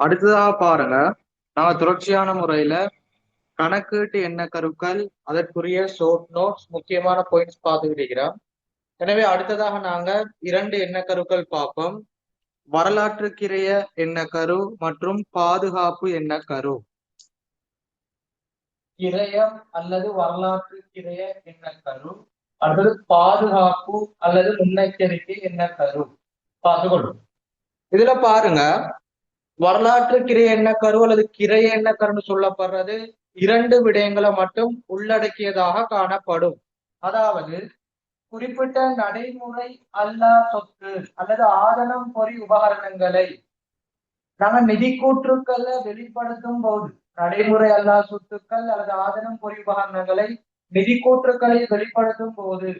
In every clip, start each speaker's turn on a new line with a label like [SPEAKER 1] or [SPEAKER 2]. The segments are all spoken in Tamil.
[SPEAKER 1] அடுத்ததாக பாருங்க, நாங்க தொடர்ச்சியான முறையில கணக்கீட்டு எண்ண கருக்கள், அதற்குரிய ஷோர்ட் நோட்ஸ், முக்கியமான பாயிண்ட்ஸ் பார்த்துக்கிட்டு இருக்கிறோம். எனவே அடுத்ததாக நாங்க இரண்டு எண்ணக்கருக்கள் பார்ப்போம். வரலாற்றுக்கிரைய எண்ணக்கரு மற்றும் பாதுகாப்பு எண்ணக்கரு. கிரயம் அல்லது வரலாற்று கிரைய எண்ணக்கரு, அடுத்தது பாதுகாப்பு அல்லது முன்னெச்சரிக்கை எண்ணக்கரு பார்த்துக்கொள்ளும். இதுல பாருங்க, வரலாற்று கிரைய எண்ணக்கரு அல்லது கிரைய எண்ணக்கருன்னு சொல்லப்படுறது இரண்டு விடயங்களை மட்டும் உள்ளடக்கியதாக காணப்படும். அதாவது குறிப்பிட்ட நடைமுறை அல்லா சொத்து அல்லது ஆதனம் பொறி உபகரணங்களை நாங்க நிதி கூற்றுக்கள்ல வெளிப்படுத்தும் போது, நடைமுறை அல்லா சொத்துக்கள் அல்லது ஆதனம் பொறி உபகரணங்களை நிதி கூற்றுக்களை வெளிப்படுத்தும் போது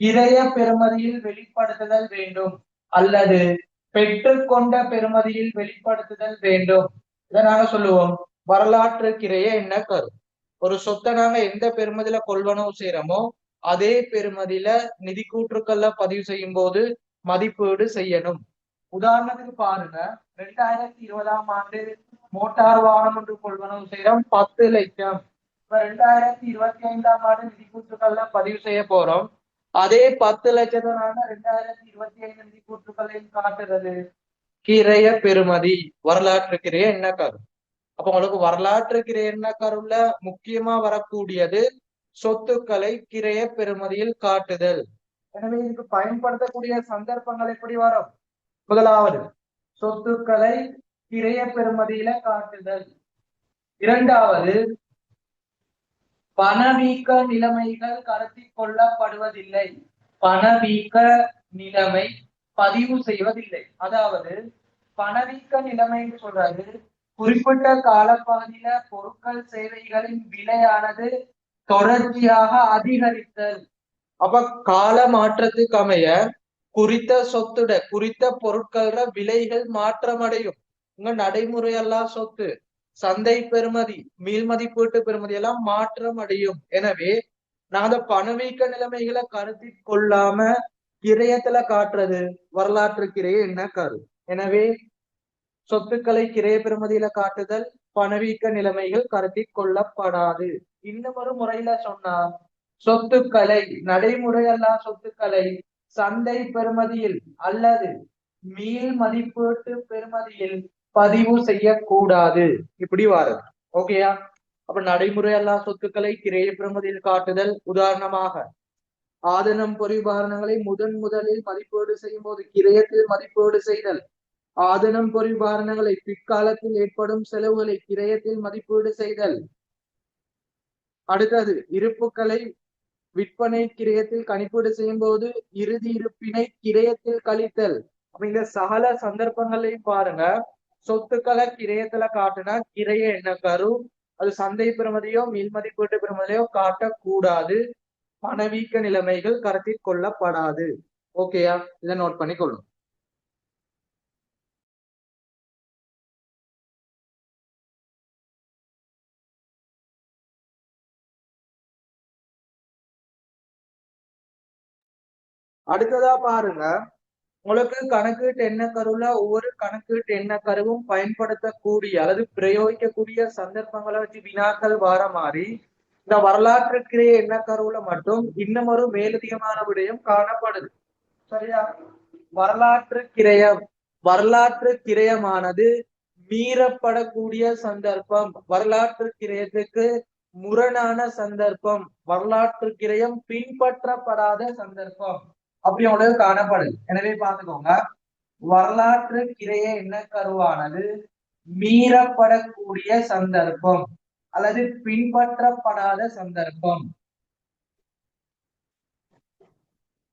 [SPEAKER 1] கிரைய பெறுமதியில் வெளிப்படுத்துதல் வேண்டும் அல்லது பெற்றுக்கொண்ட பெறுமதியில் வெளிப்படுத்துதல் வேண்டும். இதை நாங்க சொல்லுவோம் வரலாற்று கிரைய என்ன கரு. ஒரு சொத்தை நாங்க எந்த பெறுமதியில கொள்வனவு செய்யறோமோ அதே பெறுமதியில நிதி கூற்றுக்கள்ல பதிவு செய்யும் போது மதிப்பீடு செய்யணும். உதாரணத்துக்கு பாருங்க, 2020ஆம் ஆண்டு மோட்டார் வாகனம் ஒன்று கொள்வனவு செய்யறோம் 10 லட்சம். இப்ப 2025ஆம் ஆண்டு நிதி கூற்றுக்கள்ல பதிவு செய்ய போறோம். அதே 10 லட்சத்தை நாங்க 2025 நிதி கூற்றுக்களையும் காட்டுறது கிரைய பெறுமதி, வரலாற்று கிரைய என்ன கரு. அப்ப உங்களுக்கு வரலாற்று கிரைய என்ன கருல முக்கியமா வரக்கூடியது சொத்துக்களை கிரைய பெறுமதியில் காட்டுதல். எனவே இதுக்கு பயன்படுத்தக்கூடிய சந்தர்ப்பங்கள் எப்படி வரும்? முதலாவது, சொத்துக்களை கிரைய பெறுமதியில காட்டுதல். இரண்டாவது, பணவீக்க நிலைமைகள் கருத்தில் கொள்ளப்படுவதில்லை. பணவீக்க நிலைமை பதிவு செய்வதில்லை. அதாவது பணவீக்க நிலைமை சொல்றது குறிப்பிட்ட காலப்பகுதியில பொருட்கள் சேவைகளின் விலையானது தொடர்ச்சியாக அதிகரித்தல். அப்ப கால மாற்றத்துக்கு அமைய குறித்த சொத்துட குறித்த பொருட்கள விலைகள் மாற்றம் அடையும். உங்க நடைமுறையெல்லாம் சொத்து, சந்தை பெறுமதி, மீள் மதிப்பீட்டு பெறுமதி எல்லாம் மாற்றம் அடையும். எனவே நாங்க பணவீக்க நிலைமைகளை கருத்தில் கொள்ளாம கிரயத்துல காட்டுறது வரலாற்று கிரைய என்ன கரு. எனவே சொத்துக்களை கிரைய பெறுமதியில காட்டுதல் பணவீக்க நிலைமைகள் கருத்தில் கொள்ளப்படாது. இன்னும் ஒரு முறையில சொன்னா, சொத்துக்களை நடைமுறையல்லா சொத்துக்களை சந்தை பெறுமதியில் அல்லது மீள் மதிப்பீட்டு பெறுமதியில் பதிவு செய்யக்கூடாது. இப்படி வாருது. ஓகேயா? அப்ப நடைமுறை அல்லா சொத்துக்களை கிரைய பெறுமதியில் காட்டுதல். உதாரணமாக, ஆதனம் பொறி உபகரணங்களை முதலில் மதிப்பீடு செய்யும் போது கிரயத்தில் மதிப்பீடு செய்தல். ஆதனம் பொறி உபகரணங்களை பிற்காலத்தில் ஏற்படும் செலவுகளை கிரயத்தில் மதிப்பீடு செய்தல். அடுத்தது, இருப்புக்களை விற்பனை கிரயத்தில் கணிப்பீடு செய்யும் போது இறுதி இருப்பினை கிரயத்தில் கழித்தல். அப்ப இந்த சகல சந்தர்ப்பங்களையும் பாருங்க, சொத்துக்களை கிரயத்துல காட்டுனா கிரைய என்ன கரு, அது சந்தை பெறுமதியோ மீள் மதிப்பீட்டு பெறுமதியோ காட்டக்கூடாது. பணவீக்க நிலைமைகள் கருத்தில் கொள்ளப்படாது. ஓகேயா? இதை நோட் பண்ணி கொள்ளும். அடுத்ததா பாருங்க, உங்களுக்கு கணக்கீட்டு எண்ண கருவுல ஒவ்வொரு கணக்கீட்டு எண்ண கருவும் பயன்படுத்தக்கூடிய அல்லது பிரயோகிக்கக்கூடிய சந்தர்ப்பங்களை வச்சு வினாக்கள் வார மாதிரி இந்த வரலாற்று கிரைய எண்ண கருவுல மட்டும் இன்னும் ஒரு மேலதிகமான விடயம் காணப்படுது. சரியா? வரலாற்று கிரயமானது மீறப்படக்கூடிய சந்தர்ப்பம், வரலாற்று கிரயத்துக்கு முரணான சந்தர்ப்பம், வரலாற்று கிரயம் பின்பற்றப்படாத சந்தர்ப்பம் அப்படி உங்களுக்கு காணப்படுது. எனவே பார்த்துக்கோங்க, வரலாற்று கிரைய எண்ண கருவானது மீறப்படக்கூடிய சந்தர்ப்பம் அல்லது பின்பற்றப்படாத சந்தர்ப்பம்.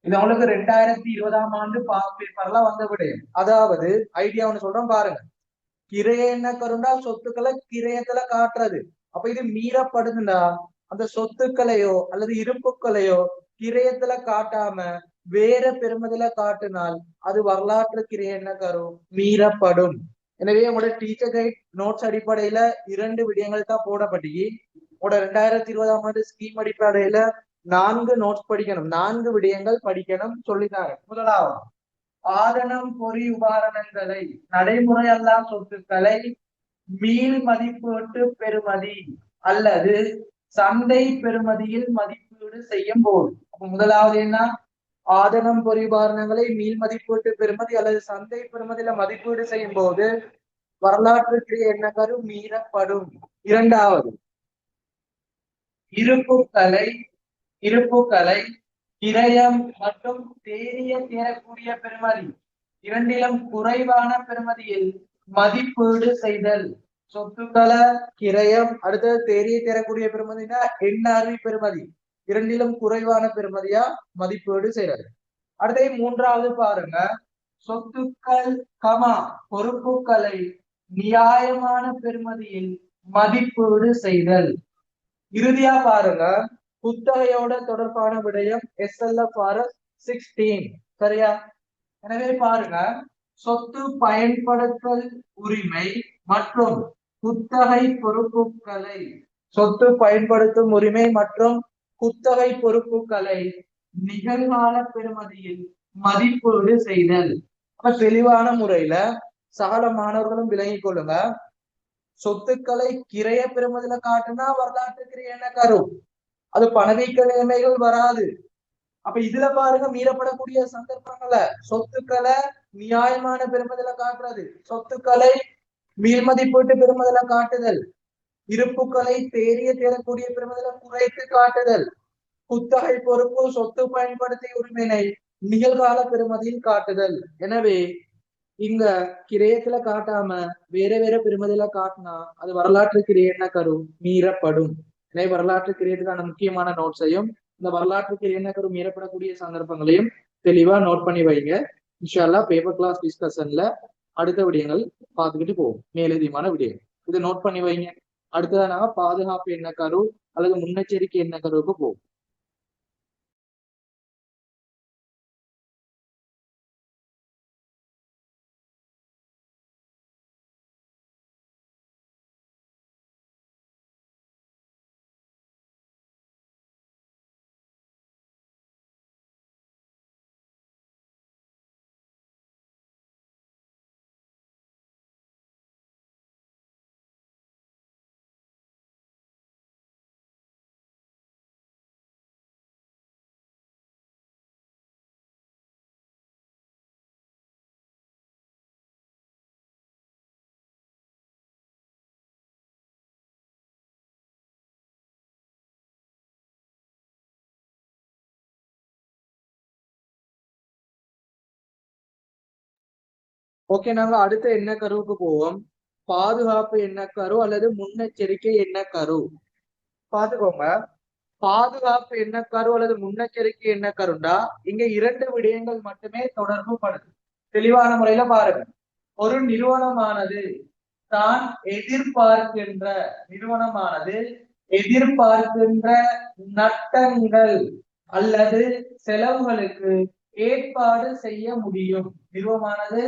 [SPEAKER 1] இது அவங்களுக்கு 2020ஆம் ஆண்டு பாஸ் பேப்பர்ல வந்த விடயம். அதாவது ஐடியா ஒண்ணு சொல்றோம் பாருங்க, கிரைய என்ன கருண்டா சொத்துக்களை கிரயத்துல காட்டுறது. அப்ப இது மீறப்படுதுண்டா அந்த சொத்துக்களையோ அல்லது இருப்புக்களையோ கிரயத்துல காட்டாம வேற பெருமதில காட்டினால் அது வரலாற்று கிரைய என்ன கரும், மீறப்படும். எனவே உங்களோட டீச்சர் கைட் நோட்ஸ் அடிப்படையில 2 விடயங்கள் தான் போடப்பட்டி. உங்களோட 2020ஆம் ஆண்டு ஸ்கீம் அடிப்படையில 4 நோட்ஸ் படிக்கணும், 4 விடயங்கள் படிக்கணும் சொல்லித்தாரு. முதலாவது, ஆதனம் பொறி உபகரணங்களை நடைமுறை அல்லா சொத்துக்களை மீள் மதிப்பீட்டு பெறுமதி அல்லது சந்தை பெறுமதியில் மதிப்பீடு செய்யும் போது. முதலாவது என்ன? ஆதனம் பொறிபாரணங்களை மீள் மதிப்பீட்டு பெறுமதி அல்லது சந்தை பெறுமதியில மதிப்பீடு செய்யும் போது வரலாற்றுக்கு என்ன கரு மீறப்படும். இரண்டாவது, இருப்புக்களை கிரயம் மற்றும் தேறிய தேரக்கூடிய பெறுமதி இரண்டிலும் குறைவான பெறுமதியில் மதிப்பீடு செய்தல். சொத்துக்களை கிரயம் அடுத்தது தேறிய தேரக்கூடிய பெறுமதினா எண்ணார்வி பெறுமதி இரண்டிலும் குறைவான பெறுமதியா மதிப்பீடு செய்யறது. அடுத்தது மூன்றாவது பாருங்க, சொத்துக்கள் பொறுப்புகளை நியாயமான பெறுமதியில் மதிப்பீடு செய்தல். இறுதியா பாருங்க, குத்தகையோட தொடர்பான விடயம் SLFRS 16. சரியா? எனவே பாருங்க, சொத்து பயன்படுத்தல் உரிமை மற்றும் குத்தகை பொறுப்புகளை நிகழ்கால பெறுமதியில் மதிப்பீடு செய்தல். அப்ப தெளிவான முறையில சகல மாணவர்களும் விளங்கிக் கொள்ளுங்க. சொத்துக்களை கிரைய பெறுமதியில காட்டுனா வரலாற்று கிரைய என்ன கரும், அது பணவீக்க நிலைமைகள் வராது. அப்ப இதுல பாருங்க, மீறப்படக்கூடிய சந்தர்ப்பங்களை சொத்துக்களை நியாயமான பெறுமதியில காட்டுறது, சொத்துக்களை மீள் மதிப்பீட்டு பெறுமதியில காட்டுதல், இருப்புக்களை தேறிய தேரக்கூடிய பெறுமதியில குறைத்து காட்டுதல், குத்தகை பொறுப்பு சொத்து பயன்படுத்திய உரிமையினை நிகழ்கால பெறுமதியில் காட்டுதல். எனவே இங்க கிரயத்துல காட்டாம வேற வேற பெறுமதியில காட்டினா அது வரலாற்று கிரைய என்ன கரு மீறப்படும். எனவே வரலாற்று கிரியத்துக்கான முக்கியமான நோட்ஸையும் இந்த வரலாற்று கிரைய என்ன கரு மீறப்படக்கூடிய சந்தர்ப்பங்களையும் தெளிவா நோட் பண்ணி வைங்க. இன்ஷா அல்லாஹ் பேப்பர் கிளாஸ் டிஸ்கஷன்ல அடுத்த விடயங்கள் பார்த்துக்கிட்டு போவோம், மேலதிகமான விடயங்கள். இதை நோட் பண்ணி வைங்க. அடுத்ததான் நாங்க பாதுகாப்பு என்ன கரு அல்லது முன்னெச்சரிக்கை என்ன கருவுக்கு போவோம். ஓகே, நாங்க அடுத்த என்ன கருவுக்கு போவோம். பாதுகாப்பு என்ன கரு அல்லது முன்னெச்சரிக்கை என்ன கரு. பாத்துக்கோங்க, பாதுகாப்பு என்ன கரு அல்லது முன்னெச்சரிக்கை என்ன கருண்டா இங்க இரண்டு விடயங்கள் மட்டுமே தொடர்பு படுது. தெளிவான முறையில பாருங்க, ஒரு நிறுவனமானது தான் எதிர்பார்க்கின்ற நட்டங்கள் அல்லது செலவுகளுக்கு ஏற்பாடு செய்ய முடியும். நிறுவனமானது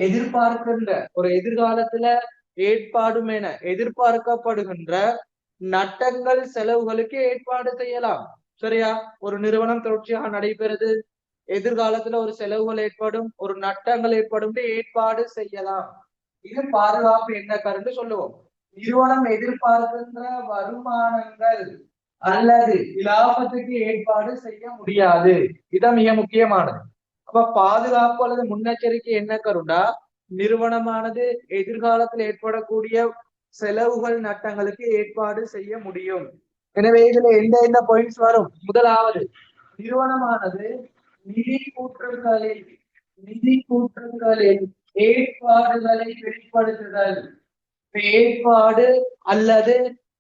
[SPEAKER 1] எதிர்பார்க்கின்ற ஒரு எதிர்காலத்துல ஏற்பாடும் என எதிர்பார்க்கப்படுகின்ற நட்டங்கள் செலவுகளுக்கு ஏற்பாடு செய்யலாம். சரியா? ஒரு நிறுவனம் தொடர்ச்சியாக நடைபெறுது, எதிர்காலத்துல ஒரு செலவுகள் ஏற்படும், ஒரு நட்டங்கள் ஏற்படும், ஏற்பாடு செய்யலாம். இது பாதுகாப்பு என்ன கருன்னு சொல்லுவோம். நிறுவனம் எதிர்பார்க்கின்ற வருமானங்கள் அல்லது இலாபத்துக்கு ஏற்பாடு செய்ய முடியாது. இதான் மிக முக்கியமானது. அப்ப பாதுகாப்பு அல்லது முன்னெச்சரிக்கை என்ன கருண்டா நிறுவனமானது எதிர்காலத்தில் ஏற்படக்கூடிய செலவுகள் நட்டங்களுக்கு ஏற்பாடு செய்ய முடியும். எனவே இதுல எந்த பாயிண்ட்ஸ் வரும்? முதலாவது, நிறுவனமானது நிதி கூற்றுகளில் ஏற்பாடுகளை வெளிப்படுத்துதல். ஏற்பாடு அல்லது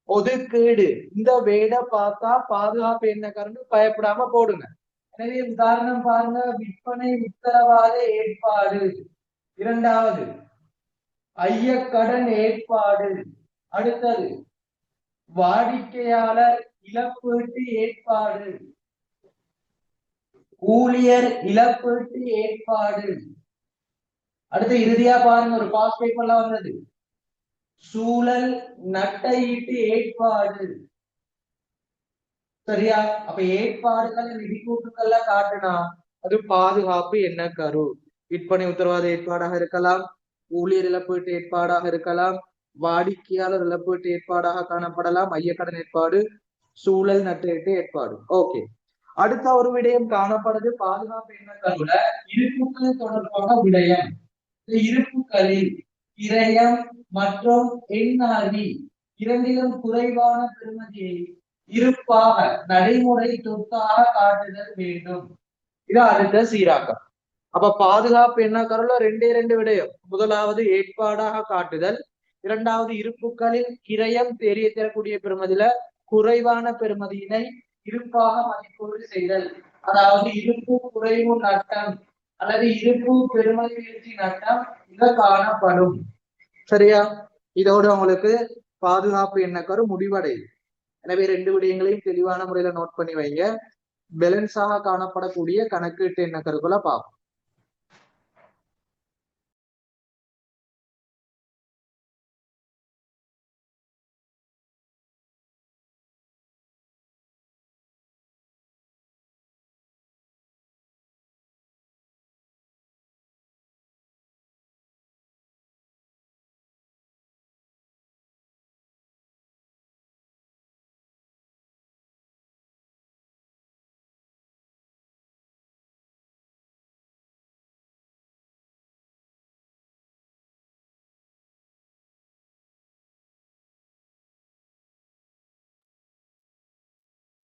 [SPEAKER 1] ஒதுக்கீடு, இந்த வேட பார்த்தா பாதுகாப்பு என்ன கருண்டு பயப்படாம போடுங்க. எனவே உதாரணம் பாருங்க, விற்பனை உத்தரவாத ஏற்பாடு. இரண்டாவது, ஐயக்கடன் ஏற்பாடு. அடுத்தது, வாடிக்கையாளர் இழப்பீட்டு ஏற்பாடு, ஊழியர் இழப்பீட்டு ஏற்பாடு. அடுத்து இறுதியா பாருங்க, ஒரு பாஸ் பேப்பர்ல வந்தது, சூழல் நட்டஈட்டு ஏற்பாடு. சரியா? அப்ப ஏற்பாடுகளை நிதி கூட்டுக்கள்ல காட்டுனா அது பாதுகாப்பு என்ன கரு. விற்பனை உத்தரவாத ஏற்பாடாக இருக்கலாம், ஊழியர் இழப்பீட்டு ஏற்பாடாக இருக்கலாம், வாடிக்கையாளர் இழப்பீட்டு ஏற்பாடாக காணப்படலாம். மைய கடன் ஏற்பாடு, சூழல் நட்டீட்டு ஏற்பாடு. ஓகே, அடுத்த ஒரு விடயம் காணப்படுது பாதுகாப்பு எண்ணக்கருவில இருப்புக்கள் தொடர்பான விடயம். இந்த இருப்புக்களில் கிரயம் மற்றும் எண்ணாதி இரண்டிலும் குறைவான பெறுமதியை இருப்பாக நடைமுறை சொத்தாக காட்டுதல் வேண்டும். இது அடுத்த சீராக்கம். அப்ப பாதுகாப்பு எண்ணக்கருவில ரெண்டு விடயம். முதலாவது ஏற்பாடாக காட்டுதல், இரண்டாவது இருப்புக்களில் கிரயம் தெரிய தரக்கூடிய பெறுமதியில குறைவான பெறுமதியினை இருப்பாக மதிப்பீடு செய்தல். அதாவது இருப்பு குறைவு நட்டம் அல்லது இருப்பு பெறுமதி வீழ்ச்சி நட்டம் இங்க காணப்படும். சரியா? இதோடு உங்களுக்கு பாதுகாப்பு எண்ணக்கரு முடிவடையுது. எனவே ரெண்டு விடயங்களையும் தெளிவான முறையில நோட் பண்ணி வைங்க. பேலன்ஸாக காணப்படக்கூடிய கணக்கீட்டு எண்ணக்கருக்குள்ள பார்ப்போம்.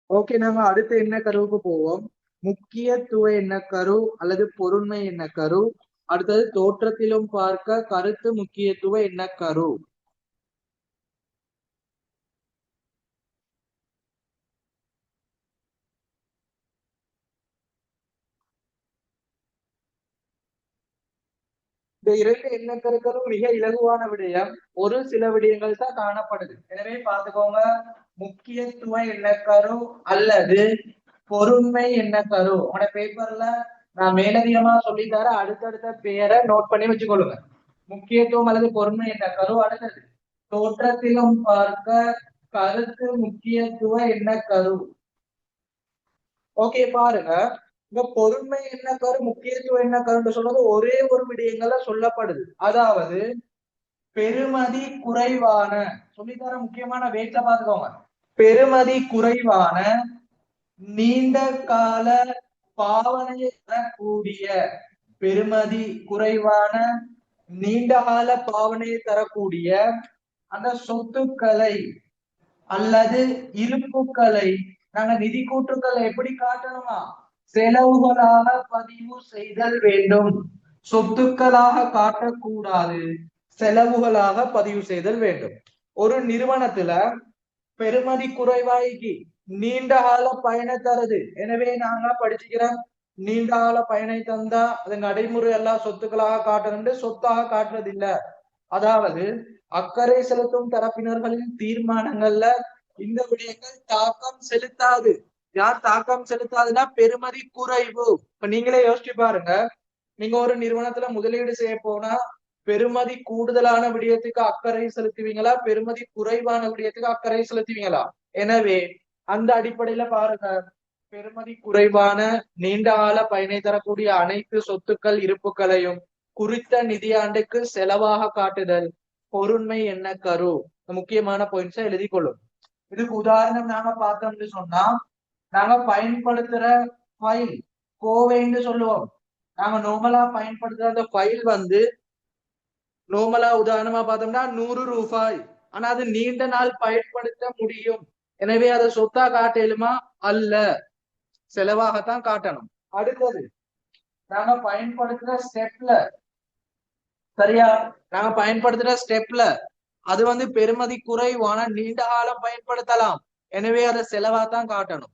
[SPEAKER 1] ஓகே, நாங்க அடுத்த எண்ணக்கருவுக்கு போவோம். முக்கியத்துவ எண்ணக்கரு அல்லது பொருண்மை எண்ணக்கரு. அடுத்தது தோற்றத்திலும் பார்க்க கருத்து முக்கியத்துவ எண்ணக்கரு. இந்த இரண்டு எண்ணக்கருக்களும் மிக இலகுவான விடயம். ஒரு சில விடயங்கள் தான் காணப்படுது. எனவே பார்த்துக்கோங்க, முக்கியத்துவ எண்ணக்கரு அல்லது பொருண்மை எண்ணக்கரு. உங்களோட பேப்பர்ல நான் மேலதிகமா சொல்லித்தர அடுத்தடுத்த பெயரை நோட் பண்ணி வச்சுக்கொள்ளுங்க. முக்கியத்துவம் அல்லது பொருண்மை எண்ணக்கரு. அடுத்தது தோற்றத்திலும் பார்க்க கருத்து முக்கியத்துவ எண்ணக்கரு. ஓகே, பாருங்க, இந்த பொருண்மை எண்ணக்கரு முக்கியத்துவ எண்ணக்கருன்னு சொல்றது ஒரே ஒரு விடயங்கள்ல சொல்லப்படுது. அதாவது பெருமதி குறைவான, சொல்லித்தர முக்கியமான வேட்ட பார்த்துக்கோங்க. பெருமதி குறைவான நீண்ட கால பாவனையை தரக்கூடிய, பெருமதி குறைவான நீண்ட கால பாவனையை தரக்கூடிய அந்த சொத்துக்களை அல்லது இருப்புக்களை நாங்க நிதி கூட்டுக்களை எப்படி காட்டணுமா? செலவுகளாக பதிவு செய்தல் வேண்டும். சொத்துக்களாக காட்டக்கூடாது, செலவுகளாக பதிவு செய்தல் வேண்டும். ஒரு நிறுவனத்துல பெருமதி குறைவாய்க்கு நீண்ட கால பயனை தருது. எனவே நாங்க படிச்சுக்கிறோம், நீண்ட கால பயனை தந்தா அது நடைமுறை எல்லாம் சொத்துக்களாக காட்டணும், சொத்தாக காட்டுறது இல்ல. அதாவது அக்கறை செலுத்தும் தரப்பினர்களின் தீர்மானங்கள்ல இந்த விடயங்கள் தாக்கம் செலுத்தாது. யார் தாக்கம் செலுத்தாதுன்னா பெருமதி குறைவு. இப்ப நீங்களே யோசிச்சு பாருங்க, நீங்க ஒரு நிறுவனத்துல முதலீடு செய்ய போனா பெருமதி கூடுதலான விடயத்துக்கு அக்கறை செலுத்துவீங்களா, பெருமதி குறைவான விடயத்துக்கு அக்கறை செலுத்துவீங்களா? எனவே அந்த அடிப்படையில பாருங்க, பெருமதி குறைவான நீண்ட கால பயனை தரக்கூடிய அனைத்து சொத்துக்கள் இருப்புகளையும் குறித்த நிதியாண்டுக்கு செலவாக காட்டுதல் பொருண்மை எண்ணக்கரு. முக்கியமான பாயிண்ட்ஸை எழுதி கொள்ளும். இதுக்கு உதாரணம் நாங்க பார்த்தோம்னு சொன்னா, நாங்க பயன்படுத்துற ஃபைல் கோவைன்னு சொல்லுவோம். நாங்க நார்மலா பயன்படுத்துற அந்த ஃபைல் வந்து நார்மலா உதாரணமா பார்த்தோம்னா 100 ரூபாய். ஆனா அது நீண்ட நாள் பயன்படுத்த முடியும். எனவே அதை சொத்தா காட்டலுமா? அல்ல, செலவாகத்தான் காட்டணும். அடுத்தது நாங்க பயன்படுத்துற ஸ்டெப்ல, சரியா, நாங்க பயன்படுத்துற ஸ்டெப்ல அது வந்து பெருமதி குறைவான நீண்ட காலம் பயன்படுத்தலாம். எனவே அதை செலவாதான் காட்டணும்.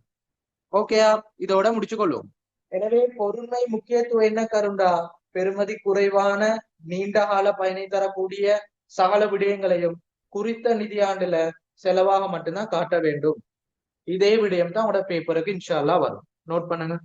[SPEAKER 1] ஓகேயா? இதோட முடிச்சுக்கொள்ளும். எனவே பொருண்மை முக்கியத்துவம் என்ன கருண்டா? பெருமதி குறைவான நீண்ட கால பயனை தரக்கூடிய சகல விடயங்களையும் குறித்த நிதியாண்டுல செலவாக மட்டும்தான் காட்ட வேண்டும். இதே விடயம் தான் உங்களோட பேப்பருக்கு இன்ஷா அல்லாஹ் வரும். நோட் பண்ணுங்க.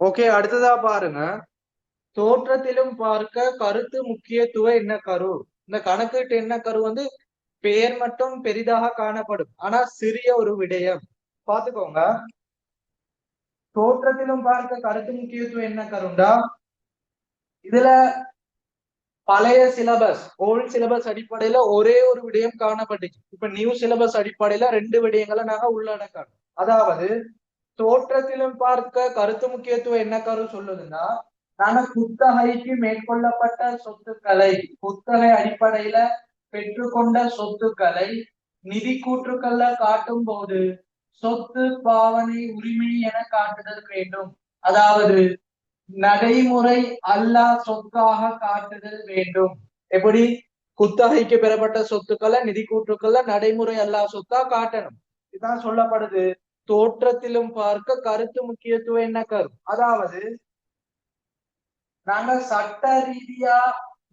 [SPEAKER 1] ஓகே, அடுத்ததா பாருங்க. தோற்றத்திலும் பார்க்க கருத்து முக்கியத்துவ என்ன கரு. இந்த கணக்கீட்டு என்ன கரு வந்து பெயர் மட்டும் பெரிதாக காணப்படும், ஆனா சிறிய ஒரு விடயம். பாத்துக்கோங்க. தோற்றத்திலும் பார்க்க கருத்து முக்கியத்துவம் என்ன கருண்டா, இதுல பழைய சிலபஸ் ஓல்ட் சிலபஸ் அடிப்படையில ஒரே ஒரு விடயம் காணப்பட்டுச்சு. இப்ப நியூ சிலபஸ் அடிப்படையில ரெண்டு விடயங்களை நாங்க உள்ளடக்கணும். அதாவது தோற்றத்திலும் பார்க்க கருத்து முக்கியத்துவம் என்ன கரு சொல்லுதுன்னா, நாங்க குத்தகைக்கு மேற்கொள்ளப்பட்ட சொத்துக்களை, குத்தகை அடிப்படையில பெற்றுக்கொண்ட சொத்துக்களை நிதி கூற்றுக்கள்ல காட்டும் போது சொத்து பாவனை உரிமை என காட்டுதல் வேண்டும். அதாவது நடைமுறை அல்லா சொத்தாக காட்டுதல் வேண்டும். எப்படி? குத்தகைக்கு பெறப்பட்ட சொத்துக்களை நிதி கூற்றுக்கள்ல நடைமுறை அல்லா சொத்தா காட்டணும். இதுதான் சொல்லப்படுது தோற்றத்திலும் பார்க்க கருத்து முக்கியத்துவம் என்ன கரு. அதாவது நாங்க சட்ட ரீதியா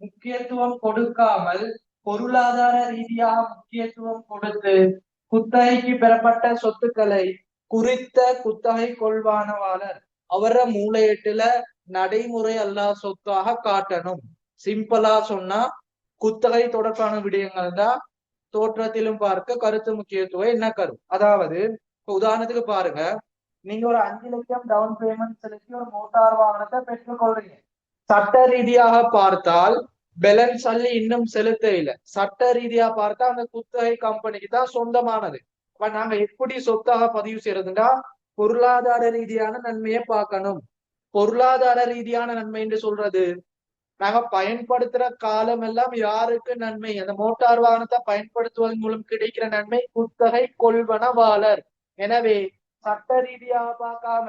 [SPEAKER 1] முக்கியத்துவம் கொடுக்காமல் பொருளாதார ரீதியாக முக்கியத்துவம் கொடுத்து குத்தகைக்கு பெறப்பட்ட சொத்துக்களை குறித்த குத்தகை கொள்வானவாளர் அவர மூளையீட்டுல நடைமுறை அல்லா சொத்தாக காட்டணும். சிம்பிளா சொன்னா குத்தகை தொடர்பான விடயங்கள் தான் தோற்றத்திலும் பார்க்க கருத்து முக்கியத்துவம் என்ன கரு. அதாவது இப்ப உதாரணத்துக்கு பாருங்க, நீங்க ஒரு 5 லட்சம் டவுன் பேமெண்ட் செலுத்தி ஒரு மோட்டார் வாகனத்தை பெற்றுக்கொள்றீங்க. சட்ட ரீதியாக பார்த்தால் பேலன்ஸ் அள்ளி இன்னும் செலுத்த இல்லை. சட்ட ரீதியா பார்த்தா அந்த குத்தகை கம்பெனிக்கு தான் சொந்தமானது. இப்ப நாங்க எப்படி சொத்தாக பதிவு செய்யறதுன்னா பொருளாதார ரீதியான நன்மையை பார்க்கணும். பொருளாதார ரீதியான நன்மை என்று சொல்றது, நாங்க பயன்படுத்துற காலம் எல்லாம் யாருக்கு நன்மை, அந்த மோட்டார் வாகனத்தை பயன்படுத்துவதன் மூலம் கிடைக்கிற நன்மை குத்தகை கொள்வனவாளர். எனவே சட்ட ரீதியாக பார்க்காம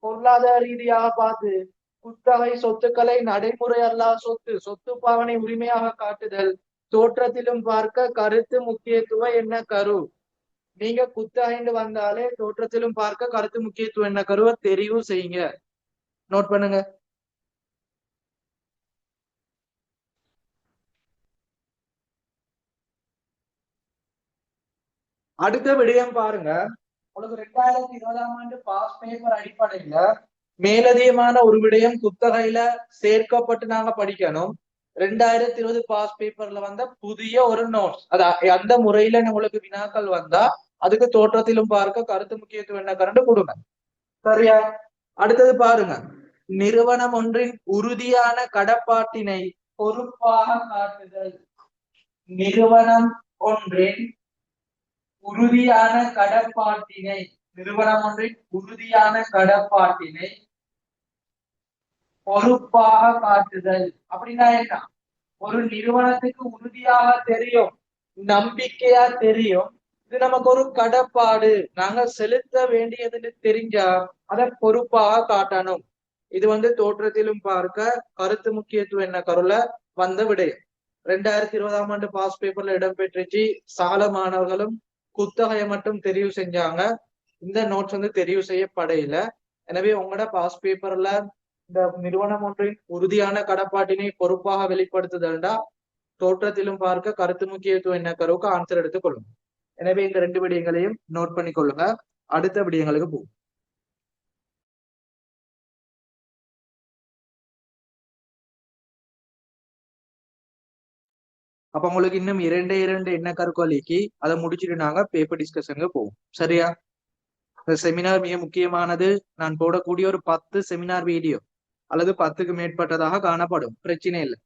[SPEAKER 1] பொருளாதார ரீதியாக பார்த்து குத்தகை சொத்துக்களை நடைமுறை அல்லா சொத்து, சொத்து பாவனை உரிமையாக காட்டுதல் தோற்றத்திலும் பார்க்க கருத்து முக்கியத்துவம் என்ன கரு. நீங்க குத்தகைண்டு வந்தாலே தோற்றத்திலும் பார்க்க கருத்து முக்கியத்துவம் என்ன கருவை தெரிவு செய்யுங்க. நோட் பண்ணுங்க. அடுத்த விடயம் பாருங்க. உங்களுக்கு 2020ஆம் ஆண்டு பாஸ் பேப்பர் அடிப்படையில மேலதிகமான ஒரு விடயம் குத்தகையில சேர்க்கப்பட்டு நாங்க படிக்கணும். 2020 பாஸ் பேப்பர்ல வந்த புதிய ஒரு நோட்ஸ், அது அந்த முறையில உங்களுக்கு வினாக்கள் வந்தா அதுக்கு தோற்றத்திலும் பார்க்க கருத்து முக்கியத்துவம் என்ன கரண்டு கொடுங்க. சரியா? அடுத்தது பாருங்க, நிறுவனம் ஒன்றின் உறுதியான கடப்பாட்டினை பொறுப்பாக காட்டுதல். நிறுவனம் ஒன்றின் உறுதியான கடப்பாட்டினை, நிறுவனம் ஒன்றின் உறுதியான கடப்பாட்டினை பொறுப்பாக காட்டுதல். அப்படின்னா என்ன? ஒரு நிறுவனத்துக்கு உறுதியாக தெரியும், நம்பிக்கையா தெரியும், இது நமக்கு ஒரு கடப்பாடு, நாங்க செலுத்த வேண்டியதுன்னு தெரிஞ்சா அதை பொறுப்பாக காட்டணும். இது வந்து தோற்றத்திலும் பார்க்க கருத்து முக்கியத்துவம் என்ன கருல வந்த விடயம். 2020ஆம் ஆண்டு பாஸ் பேப்பர்ல இடம்பெற்றுச்சு. சகல மாணவர்களும் குத்தகையை மட்டும் தெரிவு செஞ்சாங்க. இந்த நோட்ஸ் வந்து தெரிவு செய்யப்படையில. எனவே உங்களோட பாஸ் பேப்பர்ல இந்த நிறுவனம் ஒன்றின் உறுதியான கடப்பாட்டினை பொறுப்பாக வெளிப்படுத்துதல்டா தோற்றத்திலும் பார்க்க கருத்து முக்கியத்துவம் என்ன கருவுக்கு ஆன்சர் எடுத்துக்கொள்ளும். எனவே இந்த ரெண்டு விடயங்களையும் நோட் பண்ணி கொள்ளுங்க. அடுத்த விடயங்களுக்கு போகும். அப்ப உங்களுக்கு இன்னும் இரண்டே என்ன கருக்கோலிக்கு அதை முடிச்சுட்டு நாங்க பேப்பர் டிஸ்கஷனுக்கு போவோம். சரியா? இந்த செமினார் மிக முக்கியமானது. நான் போடக்கூடிய ஒரு 10 செமினார் வீடியோ அல்லது 10க்கு மேற்பட்டதாக காணப்படும். பிரச்சனை இல்லை.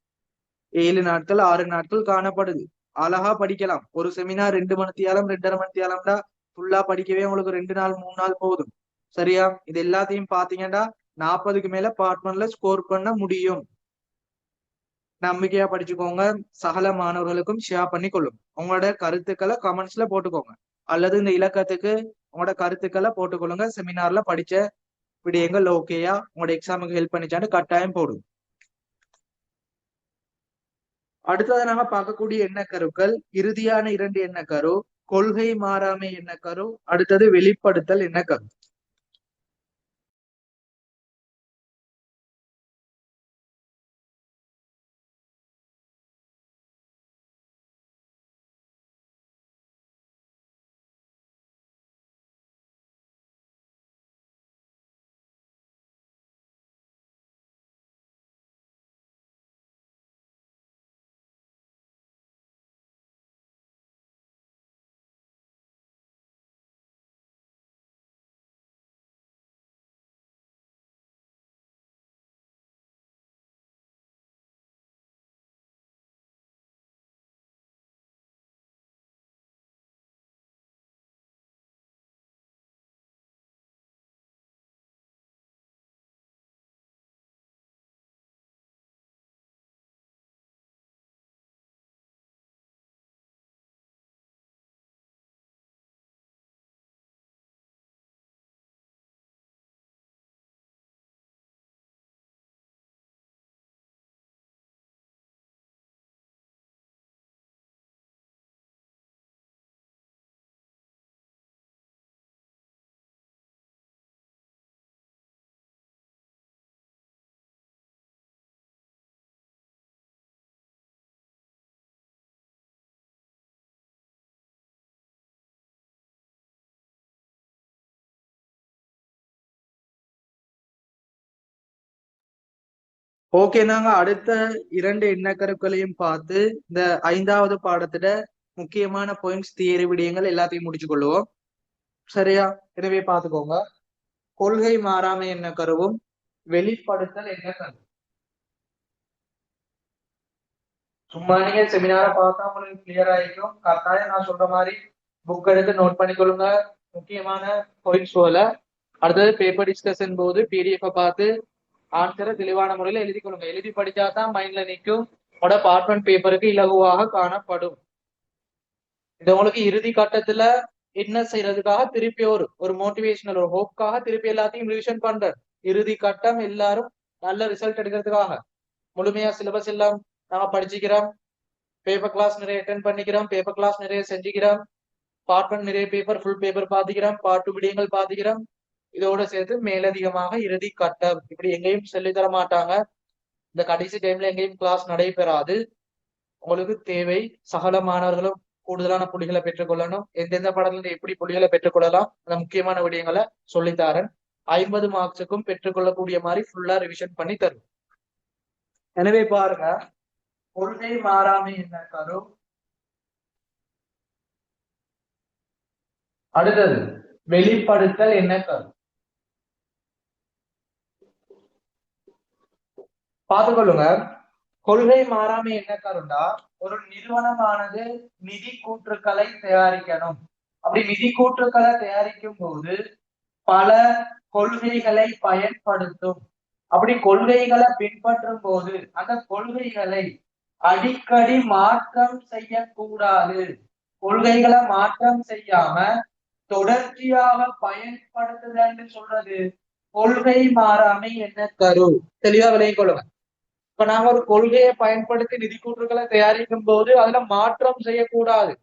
[SPEAKER 1] 7 நாட்கள் 6 நாட்கள் காணப்படுது. அழகா படிக்கலாம். ஒரு செமினார் 2 மணித்தியாலம் 2.5 மணித்தியாலம் தான் ஃபுல்லா படிக்கவே உங்களுக்கு 2 நாள் 3 நாள் போதும். சரியா? இது எல்லாத்தையும் பாத்தீங்கன்னா 40க்கு மேல பார்ட்மெண்ட்ல ஸ்கோர் பண்ண முடியும். நம்பிக்கையா படிச்சுக்கோங்க. சகல மாணவர்களுக்கும் ஷேர் பண்ணி கொள்ளும். உங்களோட கருத்துக்களை கமெண்ட்ஸ்ல போட்டுக்கோங்க, அல்லது இந்த இலக்கத்துக்கு உங்களோட கருத்துக்களை போட்டுக்கொள்ளுங்க. செமினார்ல படிச்ச விடயங்கள் ஓகேயா, உங்களோட எக்ஸாமுக்கு ஹெல்ப் பண்ணிச்சான்னு கட்டாயம் போடும். அடுத்தது நாங்க பார்க்கக்கூடிய எண்ணக்கருக்கள், இறுதியான 2 எண்ணக்கரு, கொள்கை மாறாமை எண்ணக்கரு, அடுத்தது வெளிப்படுத்தல் எண்ணக்கரு. ஓகே, நாங்க அடுத்த 2 எண்ணக்கருக்களையும் பார்த்து இந்த 5வது பாடத்துல முக்கியமான பாயிண்ட்ஸ் தியரி விடயங்கள் எல்லாத்தையும் முடிச்சு கொள்ளுவோம். சரியா? எனவே பார்த்துக்கோங்க. கொள்கை மாறாமை என்ன கருவும், வெளிப்படுத்தல் என்ன கரு. சும்மா நீங்க செமினாரை பார்த்தா உங்களுக்கு கிளியர் ஆயிக்கும். கட்டாயம் நான் சொல்ற மாதிரி புக் எடுத்து நோட் பண்ணிக்கொள்ளுங்க. முக்கியமான பாயிண்ட்ஸ் போல அடுத்தது பேப்பர் டிஸ்கஷன் போது பிடிஎஃப் பார்த்து ஆன்சரை தெளிவான முறையில எழுதி கொள்ளுங்க. எழுதி படிச்சா தான் மைண்ட்ல நிற்கும். உங்களோட பார்ட் 1 பேப்பருக்கு இலகுவாக காணப்படும். இது உங்களுக்கு இறுதி கட்டத்துல என்ன செய்யறதுக்காக திருப்பி ஒரு மோட்டிவேஷனல் ஒரு ஹோப்காக திருப்பி எல்லாத்தையும் ரிவிஷன் பண்றேன். இறுதி கட்டம் எல்லாரும் நல்ல ரிசல்ட் எடுக்கிறதுக்காக முழுமையா சிலபஸ் எல்லாம் நாம படிச்சுக்கிறோம். பேப்பர் கிளாஸ் நிறைய அட்டென்ட் பண்ணிக்கிறோம். பேப்பர் கிளாஸ் நிறைய செஞ்சுக்கிறோம். பார்ட் 1 நிறைய பேப்பர் ஃபுல் பேப்பர் பாத்துக்கிறோம். பார்ட் 2 விடயங்கள் பாத்துக்கிறோம். இதோட சேர்த்து மேலதிகமாக இறுதி கட்டம் இப்படி எங்கேயும் சொல்லி தர மாட்டாங்க. இந்த கடைசி டைம்ல எங்கேயும் கிளாஸ் நடைபெறாது. உங்களுக்கு தேவை சகல மாணவர்களும் கூடுதலான புள்ளிகளை பெற்றுக்கொள்ளணும். எந்தெந்த பாடத்துல எப்படி புள்ளிகளை பெற்றுக்கொள்ளலாம் அந்த முக்கியமான விடயங்களை சொல்லித்தாரன். 50 மார்க்ஸுக்கும் பெற்றுக்கொள்ளக்கூடிய மாதிரி ஃபுல்லா ரிவிஷன் பண்ணி தரும். எனவே பாருங்க, கொள்கை மாறாமை என்ன கரு. அடுத்தது வெளிப்படுத்தல் என்ன கரு. பார்த்துக்கொள்ளுங்க. கொள்கை மாறாமை என்ன கருண்டா, ஒரு நிறுவனமானது நிதி கூற்றுக்களை தயாரிக்கணும். அப்படி நிதி கூற்றுக்களை தயாரிக்கும் போது பல கொள்கைகளை பயன்படுத்தும். அப்படி கொள்கைகளை பின்பற்றும் போது அந்த கொள்கைகளை அடிக்கடி மாற்றம் செய்யக்கூடாது. கொள்கைகளை மாற்றம் செய்யாம தொடர்ச்சியாக பயன்படுத்துதல் சொல்றது கொள்கை மாறாமை என்ன கரு. தெளிவா விளங்கிக் கொள்ளுங்க. இப்ப நாங்க ஒரு கொள்கையை பயன்படுத்தி நிதி கூற்றுக்களை தயாரிக்கும் போது அதுல மாற்றம் செய்யக்கூடாது.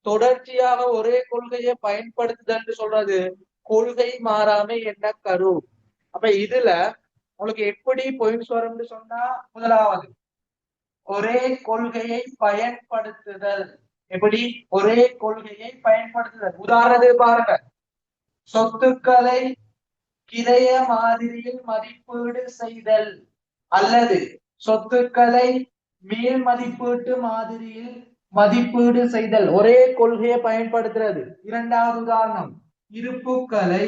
[SPEAKER 1] தொடர்ச்சியாக ஒரே கொள்கையை பயன்படுத்துதல் சொல்றது கொள்கை மாறாமை என்ன கரு. அப்ப இதுல உங்களுக்கு எப்படி பாயிண்ட்ஸ் வரும்னு சொன்னா, முதலாவது ஒரே கொள்கையை பயன்படுத்துதல். எப்படி ஒரே கொள்கையை பயன்படுத்துதல். உதாரணத்துக்கு பாருங்க, சொத்துக்களை கிரைய மாதிரியில் மதிப்பீடு செய்தல் அல்லது சொத்துக்களை மேல் மதிப்பீட்டு மாதிரியில் மதிப்பீடு செய்தல் ஒரே கொள்கையை பயன்படுத்துறது. இரண்டாவது உதாரணம், இருப்புக்களை